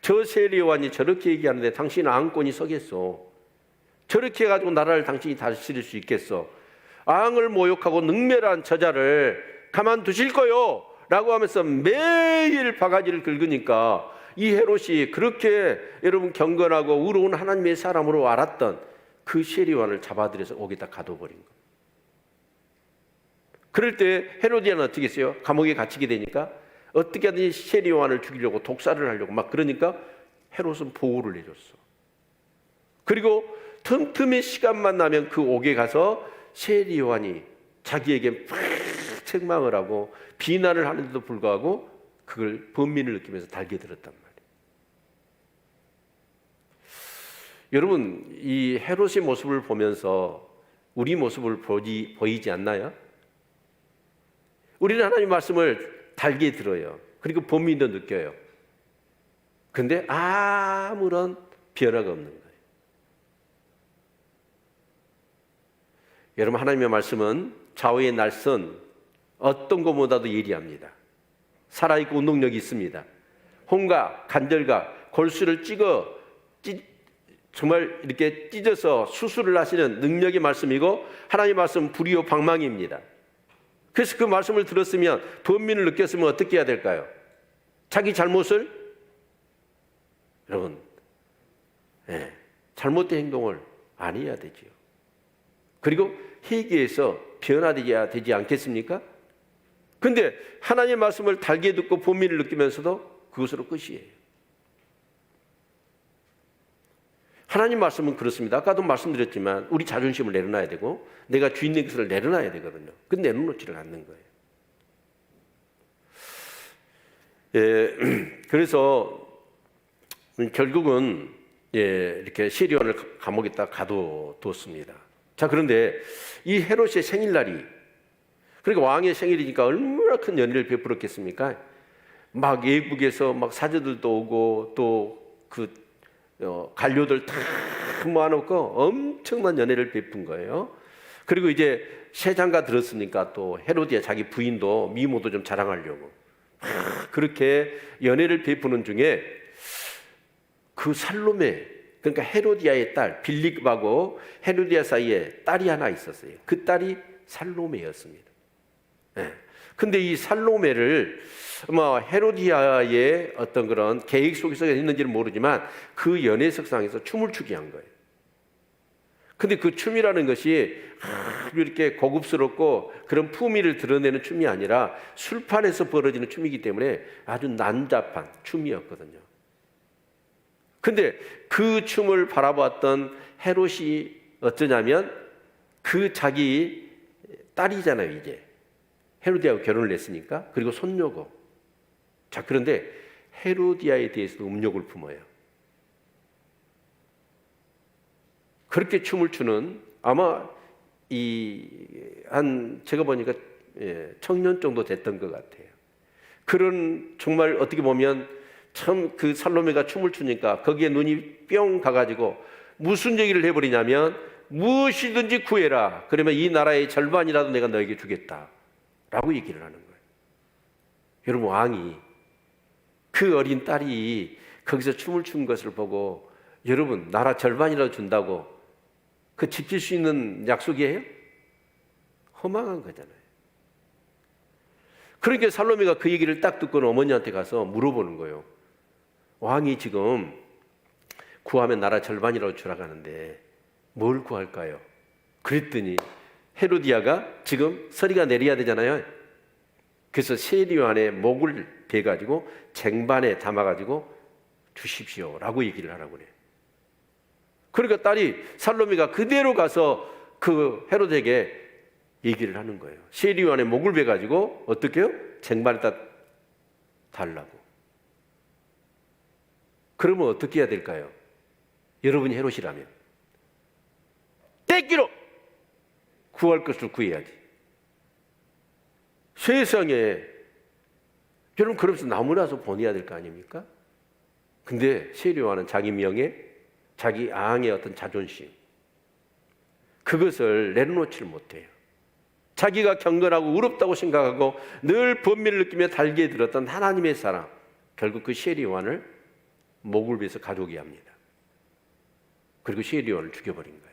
저 세리요한이 저렇게 얘기하는데 당신 앙권이 서겠어? 저렇게 해가지고 나라를 당신이 다스릴 수 있겠어? 앙을 모욕하고 능멸한 저자를 가만두실 거요? 라고 하면서 매일 바가지를 긁으니까 이 헤롯이 그렇게 여러분 경건하고 의로운 하나님의 사람으로 알았던 그 세리요한을 잡아들여서 옥에다 가둬버린 거예요. 그럴 때 헤로디아는 어떻게 했어요? 감옥에 갇히게 되니까 어떻게 하든지 세리요한을 죽이려고 독살을 하려고 막 그러니까 헤롯은 보호를 해줬어. 그리고 틈틈이 시간만 나면 그 옥에 가서 세리요한이 자기에게 막 책망을 하고 비난을 하는데도 불구하고 그걸 번민을 느끼면서 달게 들었단 말이에요. 여러분, 이 헤롯의 모습을 보면서 우리 모습을 보이지 않나요? 우리는 하나님 말씀을 달게 들어요. 그리고 번민도 느껴요. 그런데 아무런 변화가 없는 거예요. 여러분, 하나님의 말씀은 좌우의 날선 어떤 것보다도 예리합니다. 살아있고 운동력이 있습니다. 혼과 간절과 골수를 정말 이렇게 찢어서 수술을 하시는 능력의 말씀이고 하나님의 말씀은 불이요 방망이입니다. 그래서 그 말씀을 들었으면 번민을 느꼈으면 어떻게 해야 될까요? 자기 잘못을 여러분 잘못된 행동을 안 해야 되지요. 그리고 회개해서 변화되어야 되지 않겠습니까? 근데 하나님의 말씀을 달게 듣고 번민을 느끼면서도 그것으로 끝이에요. 하나님 말씀은 그렇습니다. 아까도 말씀드렸지만 우리 자존심을 내려놔야 되고 내가 주인 된 것을 내려놔야 되거든요. 근데 내려놓지를 않는 거예요. 그래서 결국은 이렇게 세리요한을 감옥에다 가둬뒀습니다. 자, 그런데 이 헤롯의 생일날이 그러니까 왕의 생일이니까 얼마나 큰 연회를 베풀었겠습니까? 막 예국에서 막 사제들도 오고 또 그 관료들 다 모아놓고 엄청난 연회를 베푼 거예요. 그리고 이제 세장가 들었으니까 또 헤로디아 자기 부인도 미모도 좀 자랑하려고 그렇게 연회를 베푸는 중에 그 살로메, 그러니까 헤로디아의 딸 빌립하고 헤로디아 사이에 딸이 하나 있었어요. 그 딸이 살로메였습니다. 근데 이 살로메를 헤로디아의 어떤 그런 계획 속에서 있는지는 모르지만 그 연회석상에서 춤을 추게 한 거예요. 근데 그 춤이라는 것이 이렇게 고급스럽고 그런 품위를 드러내는 춤이 아니라 술판에서 벌어지는 춤이기 때문에 아주 난잡한 춤이었거든요. 근데 그 춤을 바라봤던 헤롯이 어쩌냐면 그 자기 딸이잖아요, 이제. 헤로디아하고 결혼을 했으니까. 그리고 손녀고. 자, 그런데 헤로디아에 대해서도 음욕을 품어요. 그렇게 춤을 추는 아마 제가 보니까 청년 정도 됐던 것 같아요. 그런 정말 어떻게 보면 참 그 살로메가 춤을 추니까 거기에 눈이 뿅 가가지고 무슨 얘기를 해버리냐면 무엇이든지 구해라. 그러면 이 나라의 절반이라도 내가 너에게 주겠다. 라고 얘기를 하는 거예요. 여러분, 왕이 그 어린 딸이 거기서 춤을 춘 것을 보고 여러분 나라 절반이라도 준다고 그 지킬 수 있는 약속이에요? 허망한 거잖아요. 그러니까 살로메가 그 얘기를 딱 듣고는 어머니한테 가서 물어보는 거예요. 왕이 지금 구하면 나라 절반이라도 주라고 하는데 뭘 구할까요? 그랬더니 헤로디아가 지금 서리가 내려야 되잖아요. 그래서 세리요한의 목을 베가지고 쟁반에 담아가지고 주십시오 라고 얘기를 하라고 그래요. 그러니까 딸이 살로메가 그대로 가서 그 헤롯에게 얘기를 하는 거예요. 세리요한의 목을 베가지고 어떻게 해요? 쟁반에다 달라고. 그러면 어떻게 해야 될까요? 여러분이 헤롯이라면 떼기로 구할 것을 구해야지. 세상에 여러분 그러면서 나무라서 보내야 될 거 아닙니까? 근데 세리요한은 자기 명예, 자기 아항의 어떤 자존심 그것을 내려놓지를 못해요. 자기가 경건하고 의롭다고 생각하고 늘 번민을 느끼며 달게 들었던 하나님의 사람, 결국 그 시엘이 요한을 목을 베서 가져오게 합니다. 그리고 시엘이 요한을 죽여버린 거예요.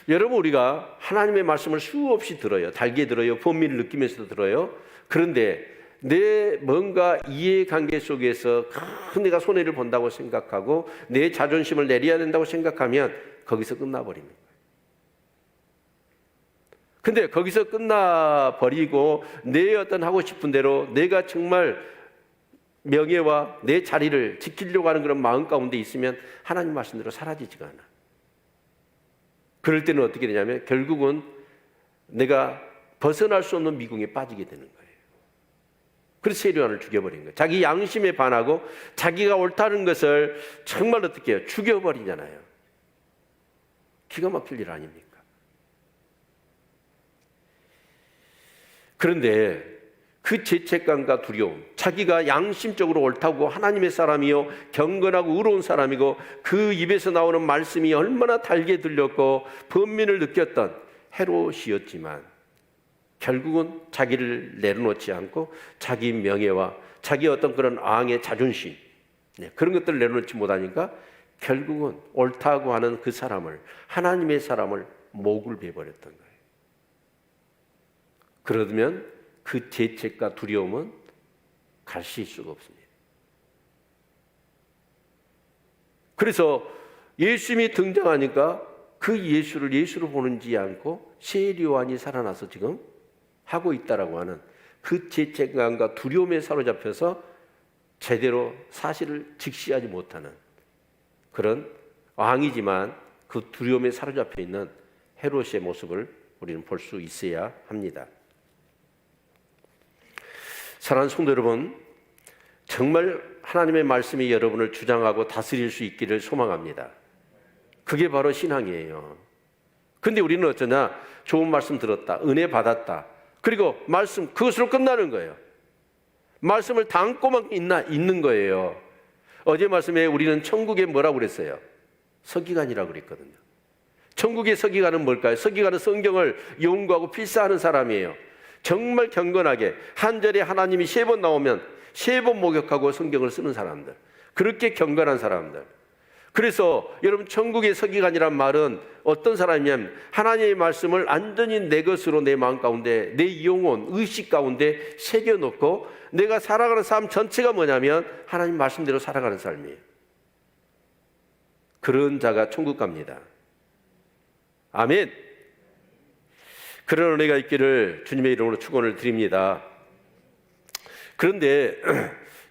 여러분, 우리가 하나님의 말씀을 수없이 들어요. 달게 들어요. 번민을 느끼면서도 들어요. 그런데 내 뭔가 이해관계 속에서 큰 내가 손해를 본다고 생각하고 내 자존심을 내려야 된다고 생각하면 거기서 끝나버리는 거예요. 근데 거기서 끝나버리고 내 어떤 하고 싶은 대로 내가 정말 명예와 내 자리를 지키려고 하는 그런 마음 가운데 있으면 하나님 말씀대로 사라지지가 않아. 그럴 때는 어떻게 되냐면 결국은 내가 벗어날 수 없는 미궁에 빠지게 되는 거예요. 그래서 시엘이 요한을 죽여버린 거예요. 자기 양심에 반하고 자기가 옳다는 것을 정말 어떻게 해요? 죽여버리잖아요. 기가 막힐 일 아닙니까? 그런데 그 죄책감과 두려움, 자기가 양심적으로 옳다고 하나님의 사람이요 경건하고 의로운 사람이고 그 입에서 나오는 말씀이 얼마나 달게 들렸고 번민을 느꼈던 헤롯이었지만 결국은 자기를 내려놓지 않고 자기 명예와 자기 어떤 그런 왕의 자존심, 그런 것들을 내려놓지 못하니까 결국은 옳다고 하는 그 사람을, 하나님의 사람을 목을 베버렸던 거예요. 그러면 그 죄책과 두려움은 가실 수가 없습니다. 그래서 예수님이 등장하니까 그 예수를 예수로 보는지 않고 시엘이 요한이 살아나서 지금 하고 있다라고 하는 그 죄책감과 두려움에 사로잡혀서 제대로 사실을 직시하지 못하는 그런 왕이지만 그 두려움에 사로잡혀 있는 헤롯의 모습을 우리는 볼 수 있어야 합니다. 사랑하는 성도 여러분, 정말 하나님의 말씀이 여러분을 주장하고 다스릴 수 있기를 소망합니다. 그게 바로 신앙이에요. 근데 우리는 어쩌냐? 좋은 말씀 들었다, 은혜 받았다, 그리고 말씀 그것으로 끝나는 거예요. 말씀을 담고만 있는 거예요. 어제 말씀에 우리는 천국에 뭐라고 그랬어요? 서기관이라고 그랬거든요. 천국의 서기관은 뭘까요? 서기관은 성경을 연구하고 필사하는 사람이에요. 정말 경건하게 한 절에 하나님이 3번 나오면 3번 목격하고 성경을 쓰는 사람들, 그렇게 경건한 사람들. 그래서 여러분, 천국의 서기관이란 말은 어떤 사람이냐면 하나님의 말씀을 완전히 내 것으로 내 마음 가운데, 내 영혼, 의식 가운데 새겨놓고 내가 살아가는 삶 전체가 뭐냐면 하나님 말씀대로 살아가는 삶이에요. 그런 자가 천국 갑니다. 아멘. 그런 은혜가 있기를 주님의 이름으로 축원을 드립니다. 그런데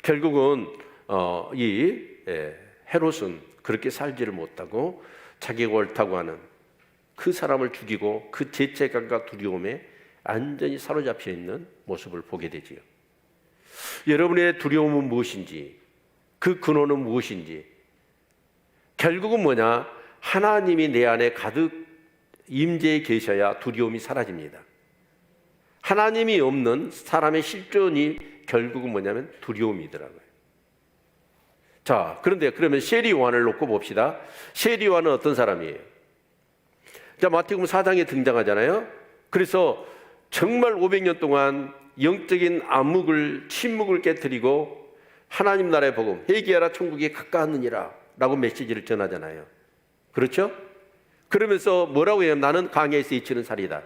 결국은 이 헤롯은 그렇게 살지를 못하고 자기가 옳다고 하는 그 사람을 죽이고 그 죄책감과 두려움에 완전히 사로잡혀 있는 모습을 보게 되지요. 여러분의 두려움은 무엇인지, 그 근원은 무엇인지, 결국은 뭐냐? 하나님이 내 안에 가득 임재해 계셔야 두려움이 사라집니다. 하나님이 없는 사람의 실존이 결국은 뭐냐면 두려움이더라고요. 자, 그러면 시엘이 요한을 놓고 봅시다. 시엘이 요한은 어떤 사람이에요? 자, 마태복음 4장에 등장하잖아요. 그래서 정말 500년 동안 영적인 침묵을 깨뜨리고 하나님 나라의 복음, 회개하라 천국이 가까웠느니라 라고 메시지를 전하잖아요. 그렇죠? 그러면서 뭐라고 해요? 나는 광야에서 예치는 살이다,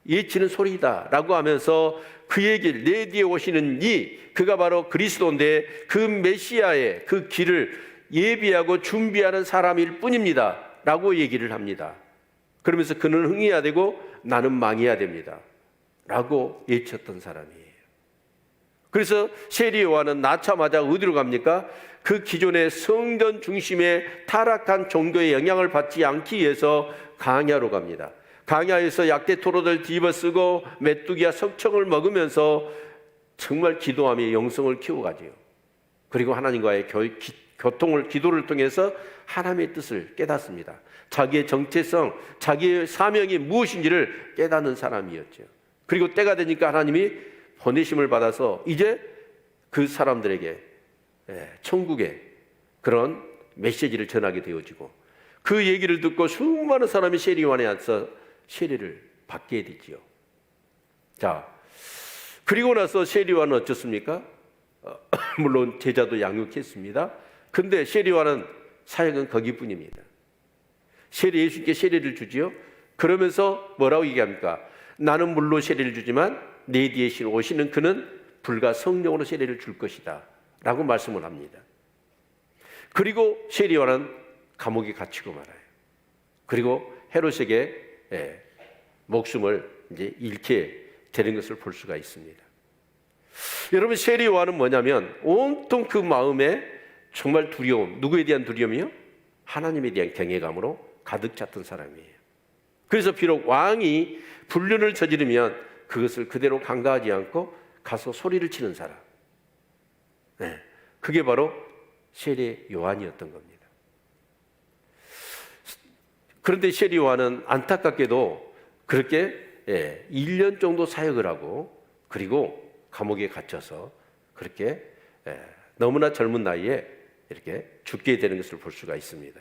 예치는 소리다 라고 하면서 그 얘기를, 내 뒤에 오시는 그가 바로 그리스도인데 그 메시아의 그 길을 예비하고 준비하는 사람일 뿐입니다 라고 얘기를 합니다. 그러면서 그는 흥해야 되고 나는 망해야 됩니다 라고 예쳤던 사람이에요. 그래서 시엘이 요한은 낳자마자 어디로 갑니까? 그 기존의 성전 중심의 타락한 종교의 영향을 받지 않기 위해서 광야로 갑니다. 광야에서 약대 토로들 뒤집어쓰고 메뚜기와 석청을 먹으면서 정말 기도하며 영성을 키워가지요. 그리고 하나님과의 기도를 통해서 하나님의 뜻을 깨닫습니다. 자기의 정체성, 자기의 사명이 무엇인지를 깨닫는 사람이었죠. 그리고 때가 되니까 하나님이 보내심을 받아서 이제 그 사람들에게 천국의 그런 메시지를 전하게 되어지고, 그 얘기를 듣고 수많은 사람이 세리요한에 와서 세례를 받게 되지요. 자, 그리고 나서 세리요한은 어쩌습니까? 물론 제자도 양육했습니다. 근데 세리요한은 사역은 거기뿐입니다. 예수님께 세례를 주지요. 그러면서 뭐라고 얘기합니까? 나는 물로 세례를 주지만 내 뒤에 오시는 그는 불과 성령으로 세례를 줄 것이다 라고 말씀을 합니다. 그리고 세리요한은 감옥에 갇히고 말아요. 그리고 헤롯에게 목숨을 이제 잃게 되는 것을 볼 수가 있습니다. 여러분, 세리요한은 뭐냐면 온통 그 마음에 정말 두려움, 누구에 대한 두려움이요? 하나님에 대한 경외감으로 가득 찼던 사람이에요. 그래서 비록 왕이 불륜을 저지르면 그것을 그대로 간과하지 않고 가서 소리를 치는 사람, 그게 바로 세례 요한이었던 겁니다. 그런데 세례 요한은 안타깝게도 그렇게 1년 정도 사역을 하고 그리고 감옥에 갇혀서 그렇게 너무나 젊은 나이에 이렇게 죽게 되는 것을 볼 수가 있습니다.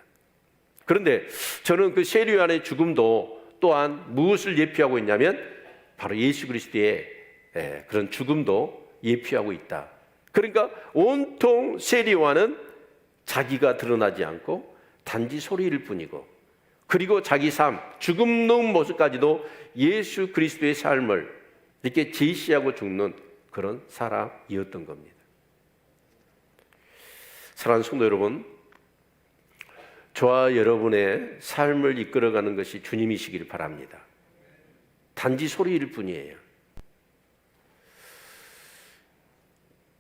그런데 저는 그 세례 요한의 죽음도 또한 무엇을 예표하고 있냐면 바로 예수 그리스도의 그런 죽음도 예표하고 있다. 그러니까 온통 세례 요한은 자기가 드러나지 않고 단지 소리일 뿐이고, 그리고 자기 삶, 죽음 넘은 모습까지도 예수 그리스도의 삶을 이렇게 제시하고 죽는 그런 사람이었던 겁니다. 사랑하는 성도 여러분, 저와 여러분의 삶을 이끌어가는 것이 주님이시길 바랍니다. 단지 소리일 뿐이에요.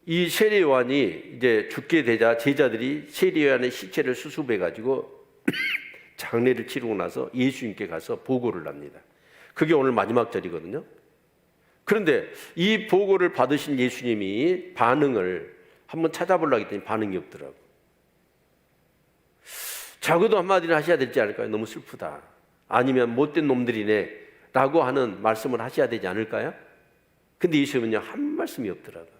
이 세례 요한이 이제 죽게 되자 제자들이 세례 요한의 시체를 수습해 가지고 장례를 치르고 나서 예수님께 가서 보고를 합니다. 그게 오늘 마지막 절이거든요. 그런데 이 보고를 받으신 예수님이 반응을 한번 찾아보려고 했더니 반응이 없더라고. 적어도 한마디는 하셔야 되지 않을까요? 너무 슬프다. 아니면 못된 놈들이네 라고 하는 말씀을 하셔야 되지 않을까요? 근데 예수님은요, 한 말씀이 없더라고요.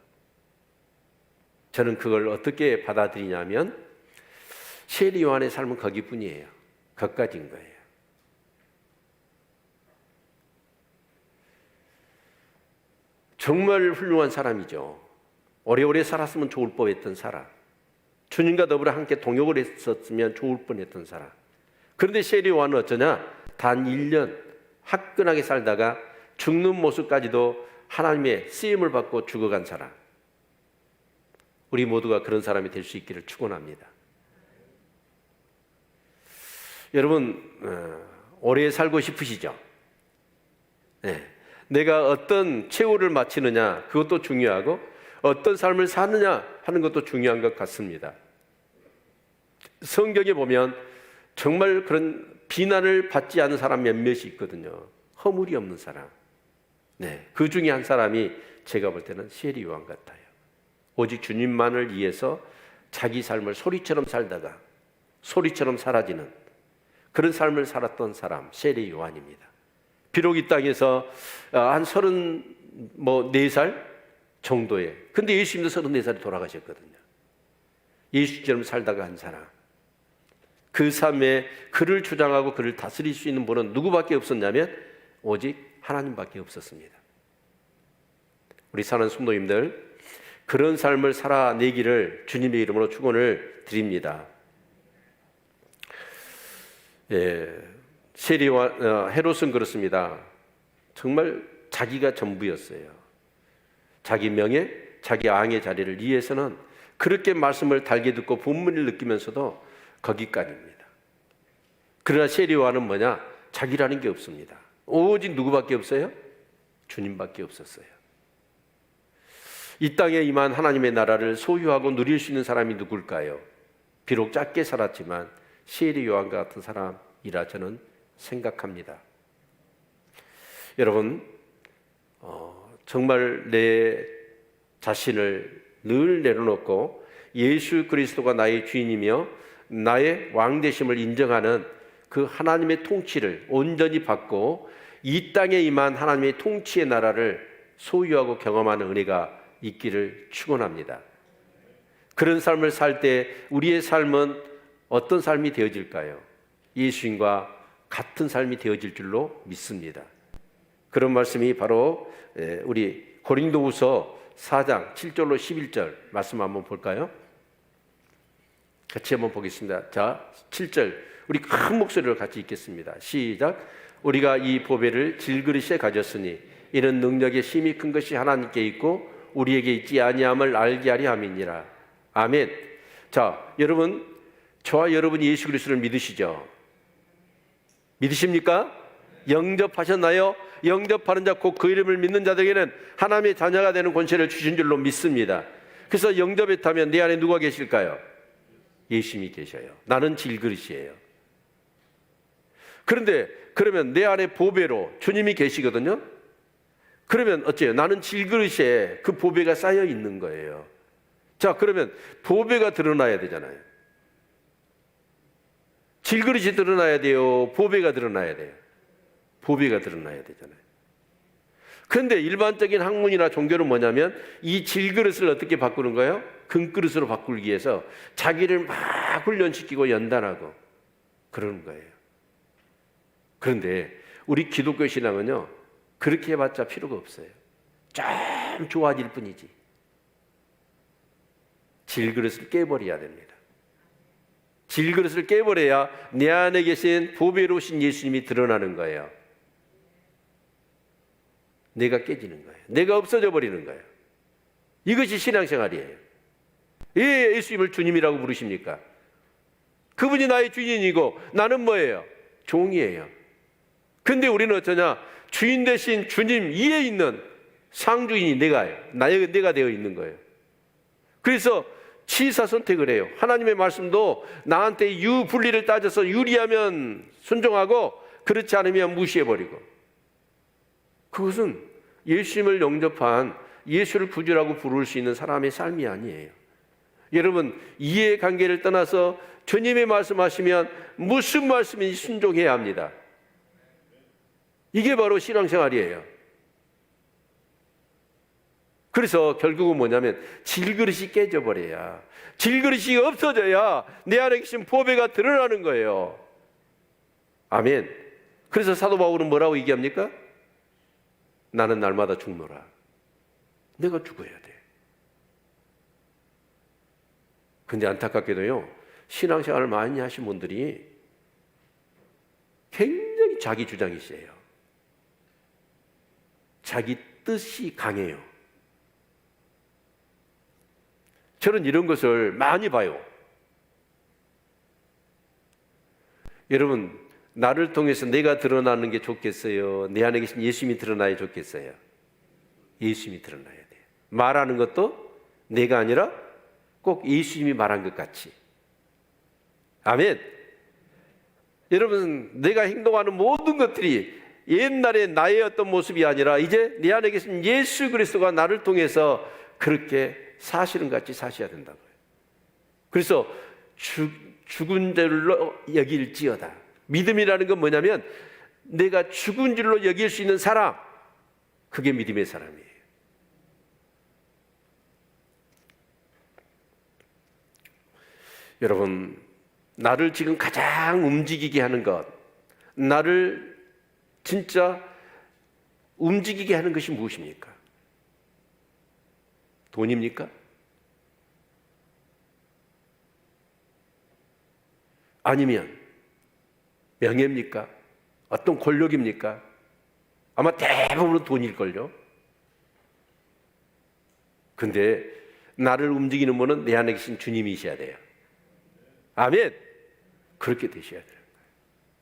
저는 그걸 어떻게 받아들이냐면 세례 요한의 삶은 거기뿐이에요. 거기까지인 거예요. 정말 훌륭한 사람이죠. 오래오래 살았으면 좋을 뻔했던 사람, 주님과 더불어 함께 동역을 했었으면 좋을 뻔했던 사람. 그런데 세례 요한은 어쩌냐? 단 1년 화끈하게 살다가 죽는 모습까지도 하나님의 쓰임을 받고 죽어간 사람. 우리 모두가 그런 사람이 될 수 있기를 축원합니다. 여러분, 오래 살고 싶으시죠? 네. 내가 어떤 최후를 마치느냐, 그것도 중요하고 어떤 삶을 사느냐 하는 것도 중요한 것 같습니다. 성경에 보면 정말 그런 비난을 받지 않은 사람 몇몇이 있거든요. 허물이 없는 사람. 네, 그 중에 한 사람이 제가 볼 때는 세례 요한 같아요. 오직 주님만을 위해서 자기 삶을 소리처럼 살다가 소리처럼 사라지는 그런 삶을 살았던 사람, 세례 요한입니다. 비록 이 땅에서 한 34살 정도에, 근데 예수님도 34살에 돌아가셨거든요. 예수처럼 살다가 한 사람, 그 삶에 그를 주장하고 그를 다스릴 수 있는 분은 누구밖에 없었냐면 오직 하나님밖에 없었습니다. 우리 사는 성도님들, 그런 삶을 살아내기를 주님의 이름으로 축원을 드립니다. 세리와 헤롯은 그렇습니다. 정말 자기가 전부였어요. 자기 명예, 자기 왕의 자리를 위해서는 그렇게 말씀을 달게 듣고 분문을 느끼면서도 거기까지입니다. 그러나 세리와는 뭐냐? 자기라는 게 없습니다. 오직 누구밖에 없어요? 주님밖에 없었어요. 이 땅에 임한 하나님의 나라를 소유하고 누릴 수 있는 사람이 누굴까요? 비록 짧게 살았지만 세례 요한과 같은 사람이라 저는 생각합니다. 여러분, 정말 내 자신을 늘 내려놓고 예수 그리스도가 나의 주인이며 나의 왕 되심을 인정하는 그 하나님의 통치를 온전히 받고 이 땅에 임한 하나님의 통치의 나라를 소유하고 경험하는 은혜가 있기를 축원합니다. 그런 삶을 살 때 우리의 삶은 어떤 삶이 되어질까요? 예수님과 같은 삶이 되어질 줄로 믿습니다. 그런 말씀이 바로 우리 고린도후서 4장 7절로 11절 말씀 한번 볼까요? 같이 한번 보겠습니다. 자, 7절 우리 큰 목소리로 같이 읽겠습니다. 시작. 우리가 이 보배를 질그릇에 가졌으니 이는 능력의 힘이 큰 것이 하나님께 있고 우리에게 있지 아니함을 알게 하려 함이니라. 아멘. 자, 여러분, 저와 여러분이 예수 그리스도를 믿으시죠? 믿으십니까? 영접하셨나요? 영접하는 자 곧 그 이름을 믿는 자들에게는 하나님의 자녀가 되는 권세를 주신 줄로 믿습니다. 그래서 영접했다면 내 안에 누가 계실까요? 예수님이 계셔요. 나는 질그릇이에요. 그런데 그러면 내 안에 보배로 주님이 계시거든요. 그러면 어째요? 나는 질그릇에 그 보배가 쌓여 있는 거예요. 자, 그러면 보배가 드러나야 되잖아요. 질그릇이 드러나야 돼요? 보배가 드러나야 돼요? 보배가 드러나야 되잖아요. 그런데 일반적인 학문이나 종교는 뭐냐면 이 질그릇을 어떻게 바꾸는 거예요? 금그릇으로 바꾸기 위해서 자기를 막 훈련시키고 연단하고 그러는 거예요. 그런데 우리 기독교 신앙은요, 그렇게 해봤자 필요가 없어요. 좀 좋아질 뿐이지. 질그릇을 깨버려야 됩니다. 질그릇을 깨버려야 내 안에 계신 보배로우신 예수님이 드러나는 거예요. 내가 깨지는 거예요. 내가 없어져 버리는 거예요. 이것이 신앙생활이에요. 왜 예수님을 주님이라고 부르십니까? 그분이 나의 주인이고 나는 뭐예요? 종이에요. 근데 우리는 어쩌냐? 주인 대신 주님 위에 있는 상주인이 내가요. 내가 되어 있는 거예요. 그래서 치사 선택을 해요. 하나님의 말씀도 나한테 유불리를 따져서 유리하면 순종하고 그렇지 않으면 무시해버리고, 그것은 예수님을 영접한 예수를 구주라고 부를 수 있는 사람의 삶이 아니에요. 여러분, 이해관계를 떠나서 주님의 말씀하시면 무슨 말씀인지 순종해야 합니다. 이게 바로 신앙생활이에요. 그래서 결국은 뭐냐면 질그릇이 깨져버려야, 질그릇이 없어져야 내 안에 계신 보배가 드러나는 거예요. 아멘. 그래서 사도 바울은 뭐라고 얘기합니까? 나는 날마다 죽노라. 내가 죽어야 돼. 근데 안타깝게도요, 신앙생활을 많이 하신 분들이 굉장히 자기 주장이 세요. 자기 뜻이 강해요. 저는 이런 것을 많이 봐요. 여러분, 나를 통해서 내가 드러나는 게 좋겠어요? 내 안에 계신 예수님이 드러나야 좋겠어요? 예수님이 드러나야 돼요. 말하는 것도 내가 아니라 꼭 예수님이 말한 것 같이. 아멘. 여러분, 내가 행동하는 모든 것들이 옛날에 나의 어떤 모습이 아니라 이제 내 안에 계신 예수 그리스도가 나를 통해서 그렇게 사실은 같이 사셔야 된다고요. 그래서 죽은 줄로 여길지어다. 믿음이라는 건 뭐냐면 내가 죽은 줄로 여길 수 있는 사람, 그게 믿음의 사람이에요. 여러분, 나를 지금 가장 움직이게 하는 것, 나를 진짜 움직이게 하는 것이 무엇입니까? 돈입니까? 아니면 명예입니까? 어떤 권력입니까? 아마 대부분은 돈일걸요. 근데 나를 움직이는 분은 내 안에 계신 주님이셔야 돼요. 아멘. 그렇게 되셔야 돼요.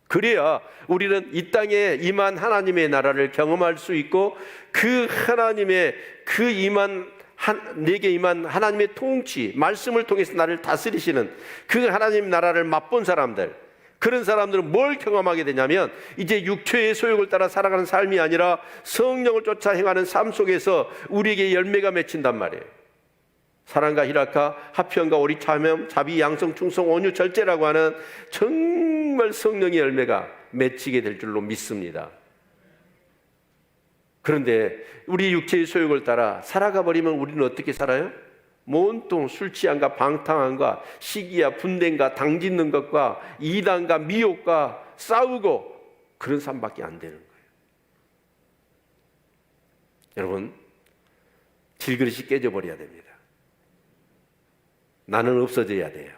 그래야 우리는 이 땅에 임한 하나님의 나라를 경험할 수 있고, 그 하나님의 내게 임한 하나님의 통치, 말씀을 통해서 나를 다스리시는 그 하나님 나라를 맛본 사람들, 그런 사람들은 뭘 경험하게 되냐면 이제 육체의 소욕을 따라 살아가는 삶이 아니라 성령을 쫓아 행하는 삶 속에서 우리에게 열매가 맺힌단 말이에요. 사랑과 희락과 화평과 오리 참음 자비 양성 충성 온유 절제라고 하는 정말 성령의 열매가 맺히게 될 줄로 믿습니다. 그런데 우리 육체의 소욕을 따라 살아가 버리면 우리는 어떻게 살아요? 온통 술 취함과 방탕함과 시기와 분쟁과 당짓는 것과 이단과 미혹과 싸우고 그런 삶밖에 안 되는 거예요. 여러분, 질그릇이 깨져버려야 됩니다. 나는 없어져야 돼요.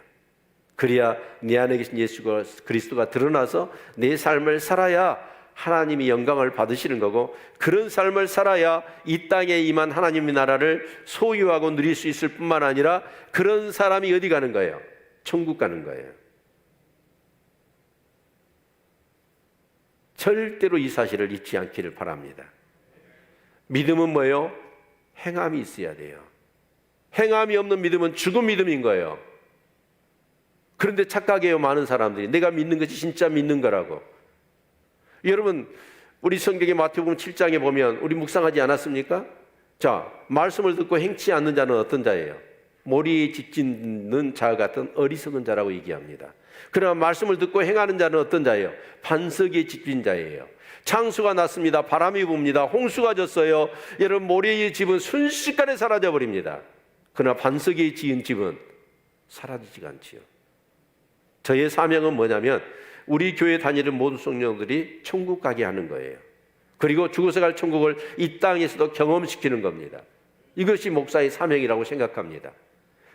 그래야 내 안에 계신 예수 그리스도가 드러나서 내 삶을 살아야 하나님이 영광을 받으시는 거고, 그런 삶을 살아야 이 땅에 임한 하나님의 나라를 소유하고 누릴 수 있을 뿐만 아니라 그런 사람이 어디 가는 거예요? 천국 가는 거예요. 절대로 이 사실을 잊지 않기를 바랍니다. 믿음은 뭐예요? 행함이 있어야 돼요. 행함이 없는 믿음은 죽은 믿음인 거예요. 그런데 착각해요, 많은 사람들이. 내가 믿는 것이 진짜 믿는 거라고. 여러분, 우리 성경의 마태복음 7장에 보면 우리 묵상하지 않았습니까? 자, 말씀을 듣고 행치 않는 자는 어떤 자예요? 모리에 집짓는 자 같은 어리석은 자라고 얘기합니다. 그러나 말씀을 듣고 행하는 자는 어떤 자예요? 반석에 집진 자예요. 창수가 났습니다. 바람이 붑니다. 홍수가 졌어요. 여러분, 모래의 집은 순식간에 사라져 버립니다. 그러나 반석에 지은 집은 사라지지가 않지요. 저의 사명은 뭐냐면 우리 교회 다니는 모든 성령들이 천국 가게 하는 거예요. 그리고 죽어서 갈 천국을 이 땅에서도 경험시키는 겁니다. 이것이 목사의 사명이라고 생각합니다.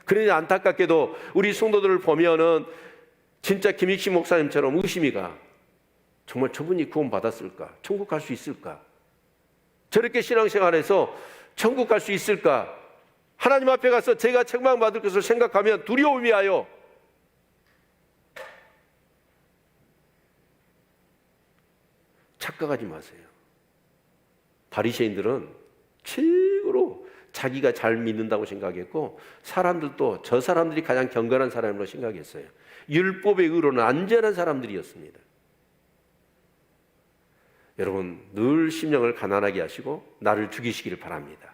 그런데 안타깝게도 우리 성도들을 보면은 진짜 김익식 목사님처럼 의심이 가. 정말 저분이 구원받았을까? 천국 갈 수 있을까? 저렇게 신앙생활해서 천국 갈 수 있을까? 하나님 앞에 가서 제가 책망받을 것을 생각하면 두려움이 와요. 착각하지 마세요. 바리새인들은 최고로 자기가 잘 믿는다고 생각했고, 사람들도 저 사람들이 가장 경건한 사람으로 생각했어요. 율법의 의로는 안전한 사람들이었습니다. 여러분, 늘 심령을 가난하게 하시고 나를 죽이시기를 바랍니다.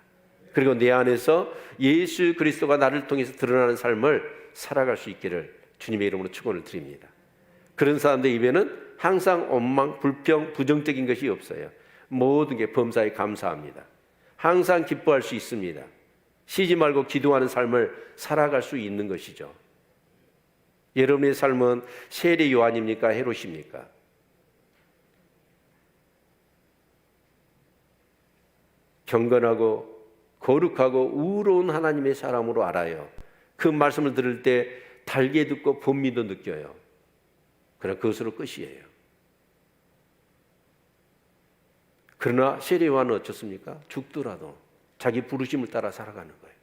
그리고 내 안에서 예수 그리스도가 나를 통해서 드러나는 삶을 살아갈 수 있기를 주님의 이름으로 축원을 드립니다. 그런 사람들 입에는 항상 원망, 불평, 부정적인 것이 없어요. 모든 게 범사에 감사합니다. 항상 기뻐할 수 있습니다. 쉬지 말고 기도하는 삶을 살아갈 수 있는 것이죠. 여러분의 삶은 세례 요한입니까? 헤롯입니까? 경건하고 거룩하고 의로운 하나님의 사람으로 알아요. 그 말씀을 들을 때 달게 듣고 본미도 느껴요. 그러나 그것으로 끝이에요. 그러나 세례 요한은 어떻습니까? 죽더라도 자기 부르심을 따라 살아가는 거예요.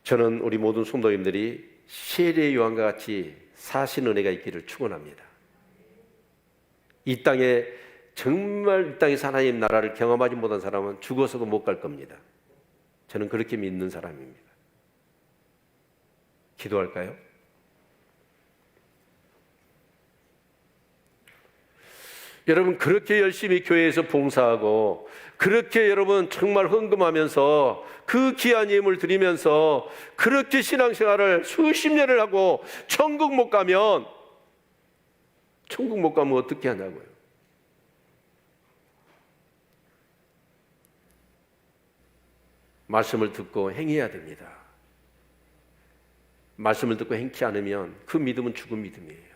저는 우리 모든 성도님들이 세례 요한과 같이 사신 은혜가 있기를 축원합니다. 이 땅에 정말 이 땅에서 하나님 나라를 경험하지 못한 사람은 죽어서도 못 갈 겁니다. 저는 그렇게 믿는 사람입니다. 기도할까요? 여러분, 그렇게 열심히 교회에서 봉사하고 그렇게 여러분 정말 헌금하면서 그 귀한 예물을 드리면서 그렇게 신앙생활을 수십 년을 하고 천국 못 가면 어떻게 하냐고요. 말씀을 듣고 행해야 됩니다. 말씀을 듣고 행치 않으면 그 믿음은 죽은 믿음이에요.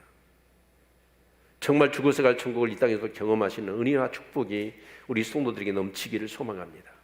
정말 죽어서 갈 천국을 이 땅에서 경험하시는 은혜와 축복이 우리 성도들에게 넘치기를 소망합니다.